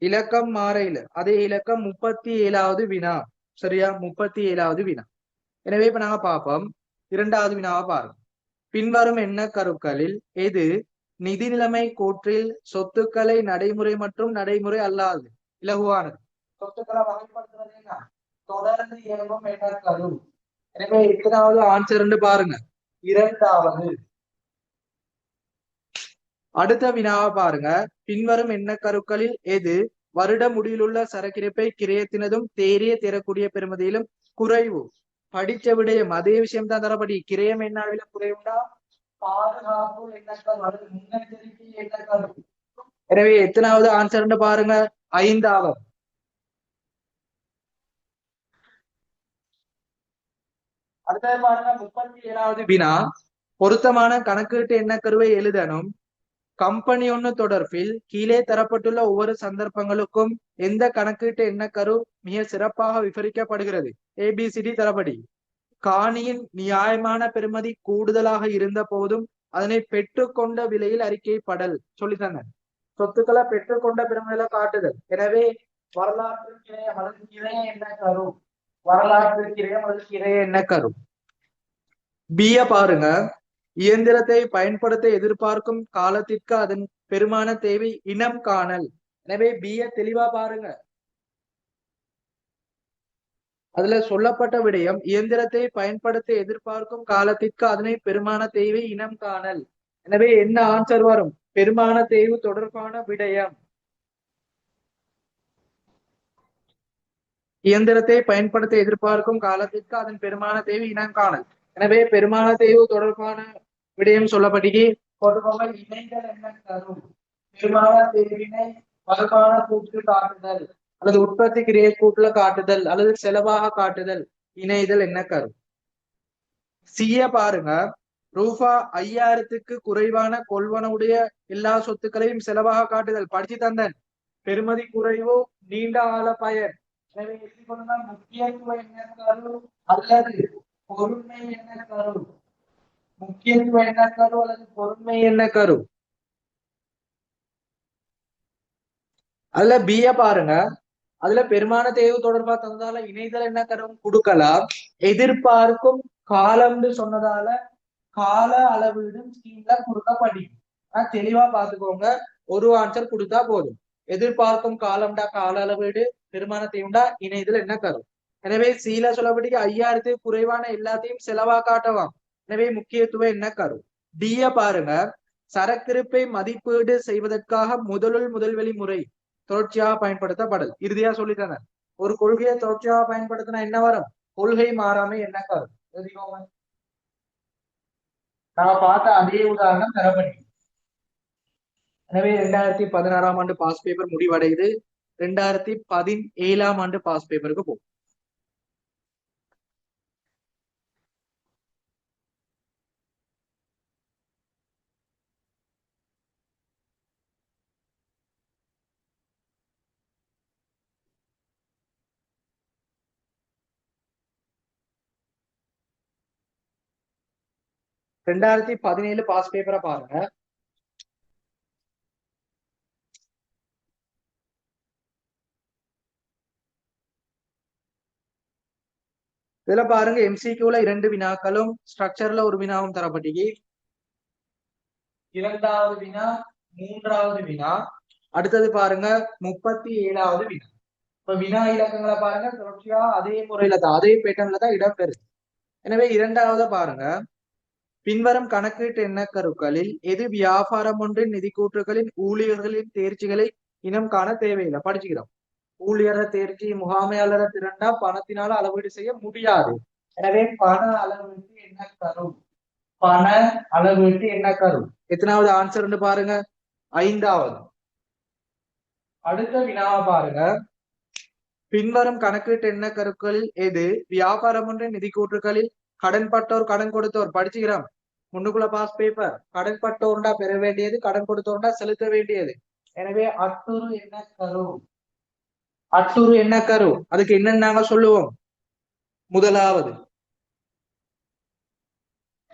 [SPEAKER 1] இலக்கம் மாறையில் அதே இலக்கம் 37வது வினா. சரியா? 37வது வினா. எனவே இப்ப நாங்க பார்ப்போம். 2வது வினாவை பாருங்க. பின்வரும் எண்ண கருக்களில் எது நிதி நிலைமை கூற்றில் சொத்துக்களை நடைமுறை மற்றும் நடைமுறை அல்லாது இலகுவானது? சொத்துக்களை வகைப்படுத்துறது என்ன? தொடர்ந்து இயங்கும் எண்ண கரு. எனவே எத்தனாவது ஆன்சர் பாருங்க, 2வது. அடுத்த வினாவை பாருங்க. பின்வரும் எண்ண கருக்களில் எது வருட முடிவிலுள்ள சரக்கிருப்பை கிரயத்தினதும் தேறிய தரக்கூடிய பெருமதியிலும் குறைவு? படிச்ச விடயம் அதே விஷயம் தான் தரப்படி. கிரயம் என்ன அளவில குறைவுண்டா? பாதுகாப்பு எண்ணக்கரு அல்லது முன்னெச்சரிக்கை எண்ணக்கரு. எனவே எத்தனாவது ஆன்சர் பாருங்க, 5வது. அடுத்தது பாருங்க, 37வது வினா. பொருத்தமான கணக்கீட்டு எண்ணக்கருவை எழுதணும். கம்பெனி ஒன்று தொடர்பில் கீழே தரப்பட்டுள்ள ஒவ்வொரு சந்தர்ப்பங்களுக்கும் எந்த கணக்கீட்டு எண்ணக்கரு மிக சிறப்பாக விவரிக்கப்படுகிறது? ஏபிசிடி தரப்படி. காணியின் நியாயமான பெறுமதி கூடுதலாக இருந்த போதும் அதனை பெற்றுக்கொண்ட விலையில் அறிக்கைப்படல் சொல்லித்தாங்க. சொத்துக்களை பெற்றுக்கொண்ட பெருமையில காட்டுதல். எனவே வரலாற்று கிரையம் அல்லது கிரைய என்ன கரு? வரலாற்று கிரையம் அல்லது கிரைய என்ன கரு? பிய பாருங்க. இயந்திரத்தை பயன்படுத்த எதிர்பார்க்கும் காலத்திற்கு அதன் பெருமான தேவை இனம் காணல். எனவே பிய தெளிவா பாருங்க. அதுல சொல்லப்பட்ட விடயம் இயந்திரத்தை பயன்படுத்த எதிர்பார்க்கும் காலத்திற்கு அதனை பெருமான தேவை இனம் காணல். எனவே என்ன ஆன்சர் வரும்? பெருமான தேய்வு தொடர்பான விடயம். இயந்திரத்தை பயன்படுத்த எதிர்பார்க்கும் காலத்திற்கு அதன் பெருமான தேவை இனம் காணல். எனவே பெருமான தேய்வு தொடர்பான விடயம் சொல்லப்பட்டீங்க. இணைகள் என்ன தரும்? பெருமான தேர்வினை வருமான கூற்று காட்டுதல் அல்லது உற்பத்தி கிரியை கூட்டுல காட்டுதல் அல்லது செலவாக காட்டுதல். இணைதல் என்ன கரும்? சிய பாருங்க. ரூபா 5000க்கு குறைவான கொள்வனுடைய எல்லா சொத்துக்களையும் செலவாக காட்டுதல். படிச்சு தந்தன். பெருமதி குறைவு நீண்ட கால பயன். எனவே முக்கியத்துவம் என்ன கரு அல்லது பொறுமை என்ன கரு? முக்கியத்துவம் என்ன கரு அல்லது பொறுமை என்ன கரு? அதுல பிய பாருங்க. அதுல பெருமான தேர்வு தொடர்பா தந்ததால இணைதல் என்ன கரும் கொடுக்கலாம். எதிர்பார்க்கும் காலம்னு சொன்னதால கால அளவீடும் ஸ்கீம்ல கொடுக்கப்பட்டிருக்கு. ஆனா தெளிவா பாத்துக்கோங்க, ஒரு ஆன்சர் கொடுத்தா போதும். எதிர்பார்க்கும் காலம்டா கால அளவீடு, பெருமானத்தையும்டா இணையதுல என்ன தரும். எனவே சீல சொல்லப்படிக்கு 5000 குறைவான எல்லாத்தையும் செலவா காட்டவாம். எனவே முக்கியத்துவம் என்ன கரும். டிய பாருங்க, சரக்கிருப்பை மதிப்பீடு செய்வதற்காக முதல்வழி முறை தொடர்ச்சியாக பயன்படுத்தப்படல். இறுதியா சொல்லித்தன ஒரு கொள்கையை தொடர்ச்சியாக பயன்படுத்தினா என்ன வரும், கொள்கை மாறாமை என்ன கரும். நான் பார்த்த அதே உதாரணம் தரப்பட்டது. எனவே 2016ஆம் ஆண்டு பாஸ் பேப்பர் முடிவடையுது. 2017ஆம் ஆண்டு பாஸ் பேப்பருக்கு போகும். ரெண்டாயிரத்தி 17 பாஸ் பேப்பரை பாருங்க. இதுல பாருங்க, எம்சிக்யூல 2 வினாக்களும் ஸ்ட்ரக்சர்ல ஒரு வினாவும் தரப்பட்டிருக்கு. 2வது வினா, 3வது வினா, அடுத்தது பாருங்க 37வது வினா. இப்ப வினா இலக்கங்களை பாருங்க, தொடர்ச்சியா அதே முறையில தான், அதே பேட்டர்ன்ல தான் இடம்பெறுது. எனவே 2வது பாருங்க, பின்வரும் கணக்கீட்டு எண்ணக்கருக்களில் எது வியாபாரம் ஒன்றின் நிதி கூற்றுகளின் ஊழியர்களின் தேர்ச்சிகளை இனம் காண தேவையில்லை. படிச்சுக்கிறோம். ஊழியர தேர்ச்சி, முகாமையாளர திரண்டா பணத்தினால அளவீடு செய்ய முடியாது. எனவே பண அளவீட்டு என்ன கரும், பண அளவீட்டு என்ன கரும். எத்தனாவது ஆன்சர்னு பாருங்க, 5வது. அடுத்த வினாவை பாருங்க, பின்வரும் கணக்கீட்டு எண்ண கருக்களில் எது வியாபாரம் ஒன்றின் நிதி கூற்றுகளில் கடன்பட்டோர் கடன் கொடுத்தோர். படிச்சுக்கிறோம். முன்னுக்குள்ள பாஸ் பேப்பர், கடன் பட்டோர்டா பெற வேண்டியது, கடன் கொடுத்தோர்டா செலுத்த வேண்டியது. எனவே அட்டுரு என்ன கரு, அட்டுரு என்ன கரு, அதுக்கு என்னன்னு நாங்க சொல்லுவோம். முதலாவது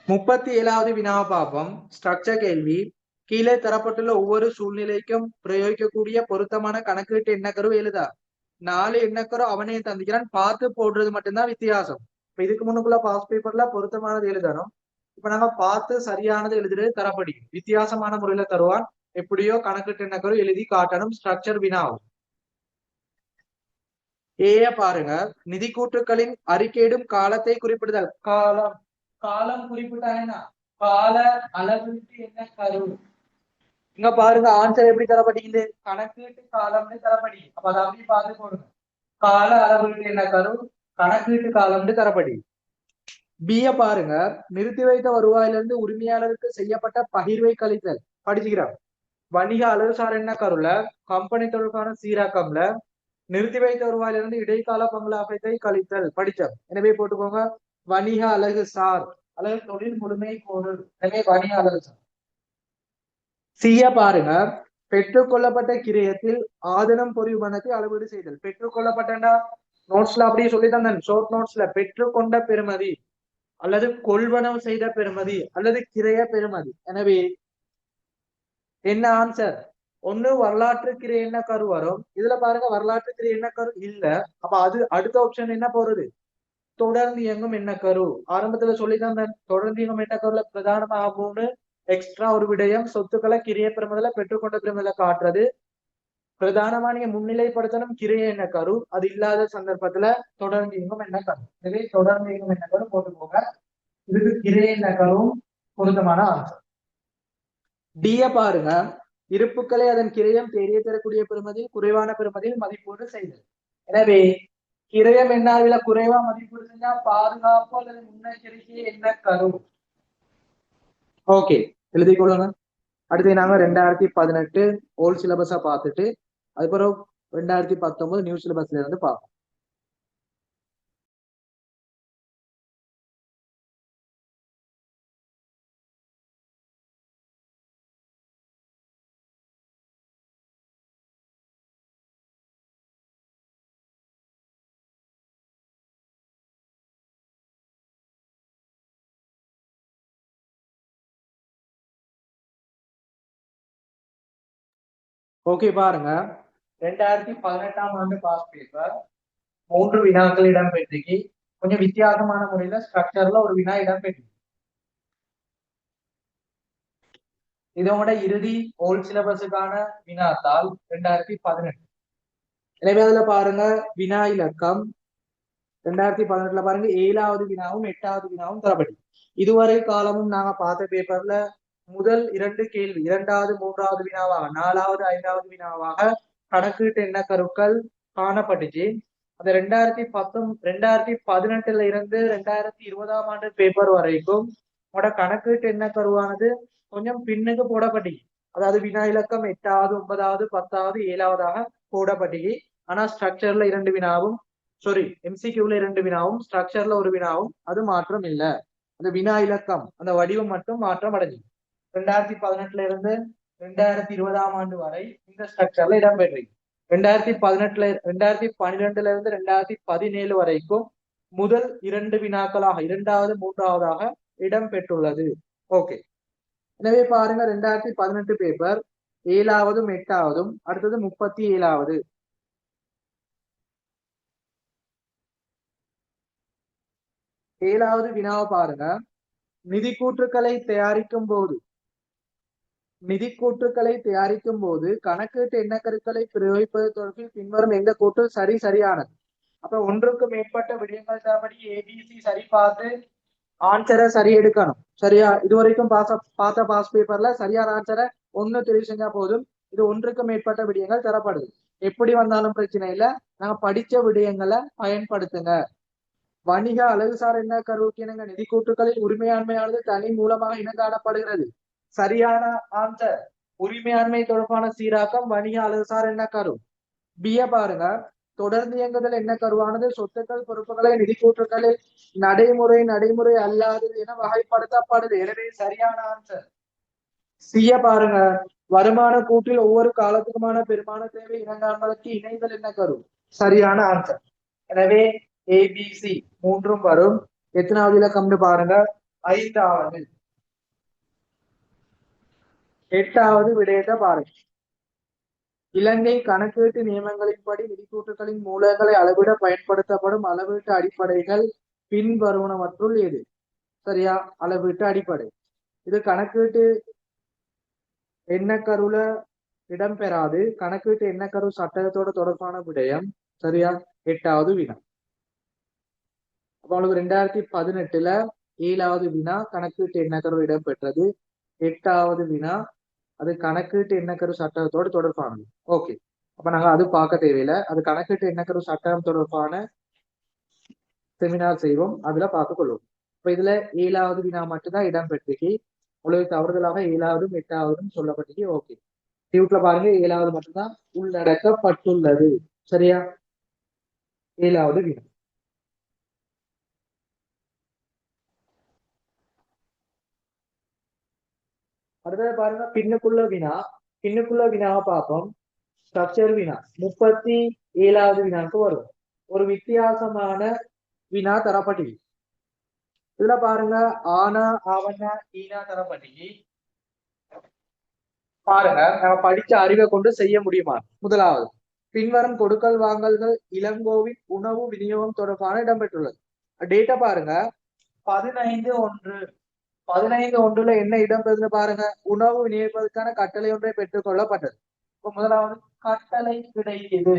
[SPEAKER 1] 37வது வினாவை பார்ப்போம். ஸ்ட்ரக்சர் கேள்வி. கீழே தரப்பட்டுள்ள ஒவ்வொரு சூழ்நிலைக்கும் பிரயோகிக்கக்கூடிய பொருத்தமான கணக்கீட்டு எண்ணக்கரு எழுதா. 4 எண்ணக்கரு அவனே தந்திக்கிறான், பார்த்து போடுறது மட்டும்தான் வித்தியாசம். இப்ப இதுக்கு முன்னுக்குள்ள பாஸ் பேப்பர்ல பொருத்தமானது எழுதணும். இப்ப நாங்க பார்த்து சரியானது எழுதுறது தரப்படி வித்தியாசமான முறையில தருவான். எப்படியோ கணக்கீட்டு எண்ணக்கரு எழுதி காட்டணும். ஸ்ட்ரக்சர் வினாவும். ஏய பாருங்க, நிதி கூற்றுக்களின் அறிக்கையிடும் காலத்தை குறிப்பிடுதல். காலம், காலம் குறிப்பிட்டாங்கன்னா கால அளவீட்டு என்ன கரு. இங்க பாருங்க, ஆன்சர் எப்படி தரப்பட்டீங்க, கணக்கீட்டு காலம்னு தரப்படி. அப்ப அதை அப்படி பார்த்து போடுங்க. கால அளவீட்டு என்ன கரு, கணக்கீட்டு காலம்னு தரப்படி. பிய பாருங்க, நிறுத்தி வைத்த வருவாயிலிருந்து உரிமையாளருக்கு செய்யப்பட்ட பகிர்வை கழித்தல். படிச்சுக்கிறான். வணிக அளவுசார் என்ன கருல கம்பெனி தொழிலுக்கான சீராக்கம்ல நிறுத்தி வைத்த வருவாயிலிருந்து இடைக்கால பங்களாபத்தை கழித்தல். படிச்சோம். எனவே போட்டுக்கோங்க, வணிக அழகு சார் அல்லது தொழில் முழுமை கோடு. எனவே வணிக அழகு சார். சிய பாருங்க, பெற்றுக்கொள்ளப்பட்ட கிரயத்தில் ஆதனம் பொறிவுமனத்தை அளவீடு செய்தல். பெற்றுக்கொள்ளப்பட்ட நோட்ஸ்ல அப்படியே சொல்லித்தான், ஷோர்ட் நோட்ஸ்ல பெற்றுக்கொண்ட பெறுமதி அல்லது கொள்வனவு செய்த பெறுமதி அல்லது கிரைய பெறுமதி. எனவே என்ன ஆன்சர், ஒண்ணு வரலாற்று கிரை என்ன கரு வரும். இதுல பாருங்க வரலாற்று கிரை என்ன கரு இல்ல. அப்ப அது அடுத்த ஆப்ஷன் என்ன போறது, தொடர்ந்து இயங்கும் என்ன கரு. ஆரம்பத்துல சொல்லிதான், தொடர்ந்து இயங்கும் என்ன கருல பிரதானமாக 3 எக்ஸ்ட்ரா ஒரு விடயம், சொத்துக்களை கிரிய பெறுமதில பெற்றுக்கொண்ட பெறுமதில காட்டுறது. பிரதானமா நீங்க முன்னிலைப்படுத்தணும் கிரிய என்ன கரு. அது இல்லாத சந்தர்ப்பத்துல தொடர்ந்து இயங்கும் என்ன கரு. எனவே தொடர்ந்து இயங்கும் என்ன கரு போட்டுக்கோங்க. இதுக்கு கிரிய என்ன கரும் பொருத்தமான ஆன்சர். டிய பாருங்க, இருப்புக்களை அதன் கிரயம் தெரிய தரக்கூடிய பெறுமதியில் குறைவான பெறுமதியில் மதிப்பீடு செய்தல். எனவே கிரயம் என்ன குறைவா மதிப்பீடு செஞ்சா பாதுகாப்பு அல்லது முன்னெச்சரிக்கை என்ன கரும். ஓகே, எழுதிக்கொள்ளுங்க. அடுத்து நாங்க 2018 ஓல்ட் சிலபஸா பார்த்துட்டு அதுக்கப்புறம் 2019 நியூ சிலபஸ்ல இருந்து பார்ப்போம். ஓகே பாருங்க, 2018ஆம் ஆண்டு பாஸ் பேப்பர் 3 வினாக்கள் இடம்பெற்றிருக்கு. கொஞ்சம் வித்தியாசமான முறையில ஸ்ட்ரக்சர்ல ஒரு வினா இடம்பெற்றிருக்கு. இதோட இறுதி ஓல்ட் சிலபஸுக்கான வினாத்தாள் 2018. எனவே அதுல பாருங்க வினா இலக்கம் 2018 பாருங்க 7வது வினாவும் 8வது வினாவும் தரப்படி. இதுவரை காலமும் நாங்க பார்த்த பேப்பர்ல முதல் 2 கேள்வி 2வது 3வது வினாவாக 4வது 5வது வினாவாக கணக்கீட்டு எண்ண கருக்கள் காணப்பட்டுச்சு. அந்த 2018 இருந்து 2020ஆம் ஆண்டு பேப்பர் வரைக்கும் உங்களோட கணக்கீட்டு எண்ண கருவானது கொஞ்சம் பின்னுக்கு போடப்பட்டுச்சு. அதாவது வினா இலக்கம் 8வது 9வது 10வது 7வதாக போடப்பட்டுச்சு. ஆனா ஸ்ட்ரக்சர்ல 2 வினாவும் எம்சிக்யூல 2 வினாவும் ஸ்ட்ரக்சர்ல ஒரு வினாவும் அது மாற்றம் இல்ல. அந்த வினா இலக்கம் அந்த வடிவம் மட்டும் மாற்றம் அடைஞ்சு 2018 இருந்து 2020ஆம் ஆண்டு வரை இந்த ஸ்ட்ரக்சர்ல இடம்பெற்றிருக்கு. 2012 இருந்து 2017 வரைக்கும் முதல் 2 வினாக்களாக 2வது 3வதாக இடம்பெற்றுள்ளது. ஓகே, எனவே பாருங்க 2018 பேப்பர் 7வதும் 8வதும் அடுத்தது 37வது. 7வது வினாவை பாருங்க. நிதி கூற்றுக்களை தயாரிக்கும் போது கணக்கீட்டு எண்ணக்கருக்களை பிரயோகிப்பது தொடர்பில் பின்வரும் எந்த கூற்று சரியானது? அப்ப ஒன்றுக்கு மேற்பட்ட விடயங்கள் தரப்படி ஏபிசி சரி பார்த்து ஆன்சரை சரி எடுக்கணும். சரியா? இதுவரைக்கும் பார்த்த பாஸ் பேப்பர்ல சரியான ஆன்சரை ஒண்ணு தெரிவு செஞ்சா போதும். இது ஒன்றுக்கு மேற்பட்ட விடயங்கள் தரப்படுது. எப்படி வந்தாலும் பிரச்சனை இல்லை, நாங்க படிச்ச விடயங்களை பயன்படுத்துங்க. வணிக அழகுசார் எண்ண கருவுக்கு இணங்க நிதி கூட்டுகளில் உரிமையாண்மையானது தனி மூலமாக இனங்காணப்படுகிறது. சரியான ஆன்சர் உரிமையாண்மை தொடர்பான சீராக்கம் வணிக அழகுசார் எண்ண கரு. பிய பாருங்க. தொடர்ந்து இயங்குதல் எண்ண கருவானது சொத்துக்கள் பொறுப்புகளை நிதி கூற்றுகளில் நடைமுறை அல்லாதது என வகைப்படுத்தப்படுது. எனவே சரியான ஆன்சர் சிய பாருங்க. வருமான கூட்டில் ஒவ்வொரு காலத்துக்குமான பெருமான தேவை இனங்காண்பதற்கு இணைதல் எண்ண கரு. சரியான ஆன்சர். எனவே ஏபிசி மூன்றும் வரும். எத்தனாவது இலக்கம் பாருங்க? 5வது. 8வது விடயத்தை பாருங்க. இலங்கை கணக்கீட்டு நியமங்களின்படி நிதிக்கூற்றுகளின் மூலங்களை அளவிட பயன்படுத்தப்படும் அளவீட்டு அடிப்படைகள் பின்வருவனவற்றுள் எது? சரியா? அளவீட்டு அடிப்படை இது கணக்கீட்டு எண்ணக்கருல இடம்பெறாது. கணக்கீட்டு எண்ணக்கரு சட்டத்தோட தொடர்பான விடயம். சரியா? 8வது வினா. அப்ப அவங்களுக்கு 2018ல 7வது வினா கணக்கீட்டு எண்ணக்கரு இடம்பெற்றது. 8வது வினா அது கணக்கீட்டு எண்ணக்கரு சட்டத்தோடு தொடர்பானது. ஓகே, அப்ப நாங்க அது பார்க்க தேவையில்லை. அது கணக்கீட்டு எண்ணக்கரு சட்டம் தொடர்பான செமினார் செய்வோம், அதுல பார்த்துக் கொள்வோம். இப்ப இதுல 7வது வினா மட்டும்தான் இடம்பெற்றிருக்கு. உங்களுக்கு தவறுதலாக 7வதும் 8வதும் சொல்லப்பட்டிருக்கு. ஓகே, டியூட்ல பாருங்க 7வது மட்டும்தான் உள்ளடக்கப்பட்டுள்ளது. சரியா? 7வது வினா. அடுத்தது பாருங்க பின்னுக்குள்ள வினாவை பார்ப்போம். ஸ்ட்ரக்சர் வினா 37வது வினாக்கு வரும். ஒரு வித்தியாசமான வினா தரப்பட்டி. இதுல பாருங்க ஆனா ஆவணா ஈனா தரப்பட்டி. பாருங்க நம்ம படிச்ச அறிவை கொண்டு செய்ய முடியுமா? முதலாவது, பின்வரும் கொடுக்கல் வாங்கல்கள் இளங்கோவின் உணவு விநியோகம் தொடர்பான இடம்பெற்றுள்ளது. டேட்டா பாருங்க 15/1 என்ன இடம்பெறுது பாருங்க. உணவு விநியோகிப்பதற்கான கட்டளை ஒன்றை பெற்றுக் கொள்ளப்பட்டது. இப்ப முதலாவது கட்டளை கிடைக்குது,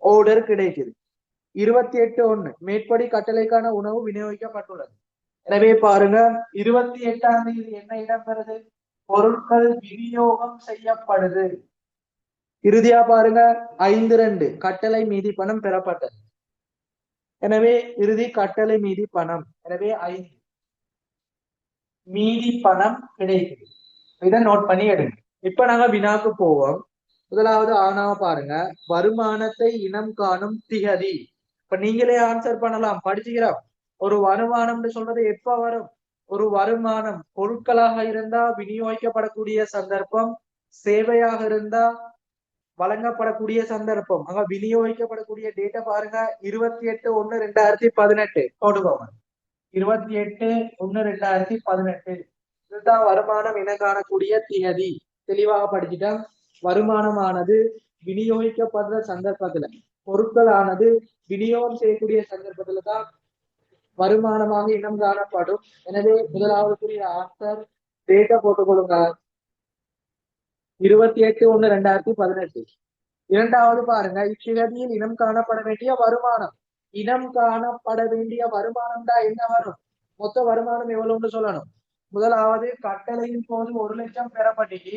[SPEAKER 1] ஓர்டர் கிடைக்குது. 28/1 மேற்படி கட்டளைக்கான உணவு விநியோகிக்கப்பட்டுள்ளது. எனவே பாருங்க 28ஆம் தேதி என்ன இடம்பெறுது? பொருட்கள் விநியோகம் செய்யப்படுது. இறுதியா பாருங்க 5/2 கட்டளை மீதி பணம் பெறப்பட்டது. எனவே இறுதி கட்டளை மீதி பணம். எனவே 5 மீதி பணம் கிடைக்குது. இதை நோட் பண்ணி எடுங்க. இப்ப நாங்க வினாக்கு போவோம். முதலாவது ஆனாவை பாருங்க. வருமானத்தை இனம் காணும் திகதி. இப்ப நீங்களே ஆன்சர் பண்ணலாம், படிச்சுக்கிறோம். ஒரு வருமானம் சொல்றது எப்ப வரும்? ஒரு வருமானம் பொருட்களாக இருந்தா விநியோகிக்கப்படக்கூடிய சந்தர்ப்பம், சேவையாக இருந்தா வழங்கப்படக்கூடிய சந்தர்ப்பம். அங்க விநியோகிக்கப்படக்கூடிய டேட்டா பாருங்க 28/1/2018 போட்டுக்கோங்க. 28/1/2018 இதுதான் வருமானம் என காணக்கூடிய திகதி. தெளிவாக படிச்சுட்டா வருமானமானது விநியோகிக்கப்படுற சந்தர்ப்பத்துல, பொருட்களானது விநியோகம் செய்யக்கூடிய சந்தர்ப்பத்துல தான் வருமானமாக இனம் காணப்படும். எனவே முதலாவது ஆன்சர் டேட்டா போட்டுக்கொள்ளுங்க. 28/1/2018. இரண்டாவது பாருங்க, இச்சிறதியில் இனம் காணப்பட வேண்டிய வருமானம். இனம் காணப்பட வேண்டிய வருமானம் தான் என்ன வரும்? மொத்த வருமானம் எவ்வளவுன்னு சொல்லணும். முதலாவது கட்டளையின் போது 1,00,000 பெறப்பட்டிக்கு.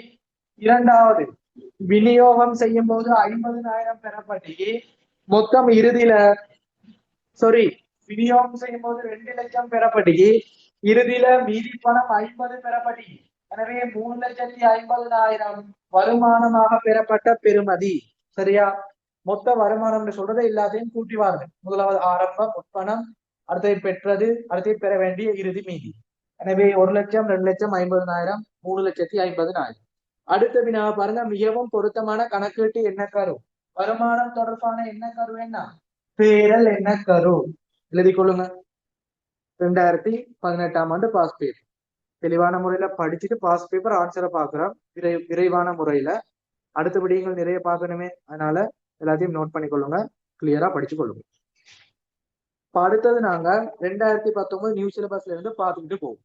[SPEAKER 1] இரண்டாவது விநியோகம் செய்யும் போது 50,000 பெறப்பட்டிக்கு. மொத்தம் இறுதியில விநியோகம் செய்யும் போது 2,00,000 பெறப்பட்டிக்கு. இறுதியில மீதி பணம் 50 பெறப்பட்டிக்கு. எனவே 3,50,000 வருமானமாக பெறப்பட்ட பெறுமதி. சரியா? மொத்த வருமானம் சொல்றதை எல்லாத்தையும் கூட்டி வாருங்க. முதலாவது ஆரம்பம், உட்பணம், அடுத்தது பெற்றது, அடுத்தது பெற வேண்டிய இறுதி மீதி. எனவே 1,00,000, 2,00,000, 50,000, 3,50,000. அடுத்த வினாவை பாருங்க. மிகவும் பொருத்தமான கணக்கீட்டு எண்ணக்கரு. வருமானம் தொடர்பான எண்ணக்கரு என்ன? பேரல் எண்ணக்கரு. எழுதி கொள்ளுங்க. 2018ஆம் ஆண்டு பாஸ் பேப்பர். தெளிவான முறையில படிச்சுட்டு பாஸ் பேப்பர் ஆன்சரை பாக்குறோம். விரைவான முறையில. அடுத்த விடயங்கள் நிறைய பார்க்கணுமே, அதனால எல்லாத்தையும் நோட் பண்ணிக்கொள்ளுங்க, கிளியரா படிச்சு கொள்ளுங்க. அடுத்தது நாங்க 2019 நியூ சிலபஸ்ல இருந்து பார்த்துக்கிட்டு போவோம்.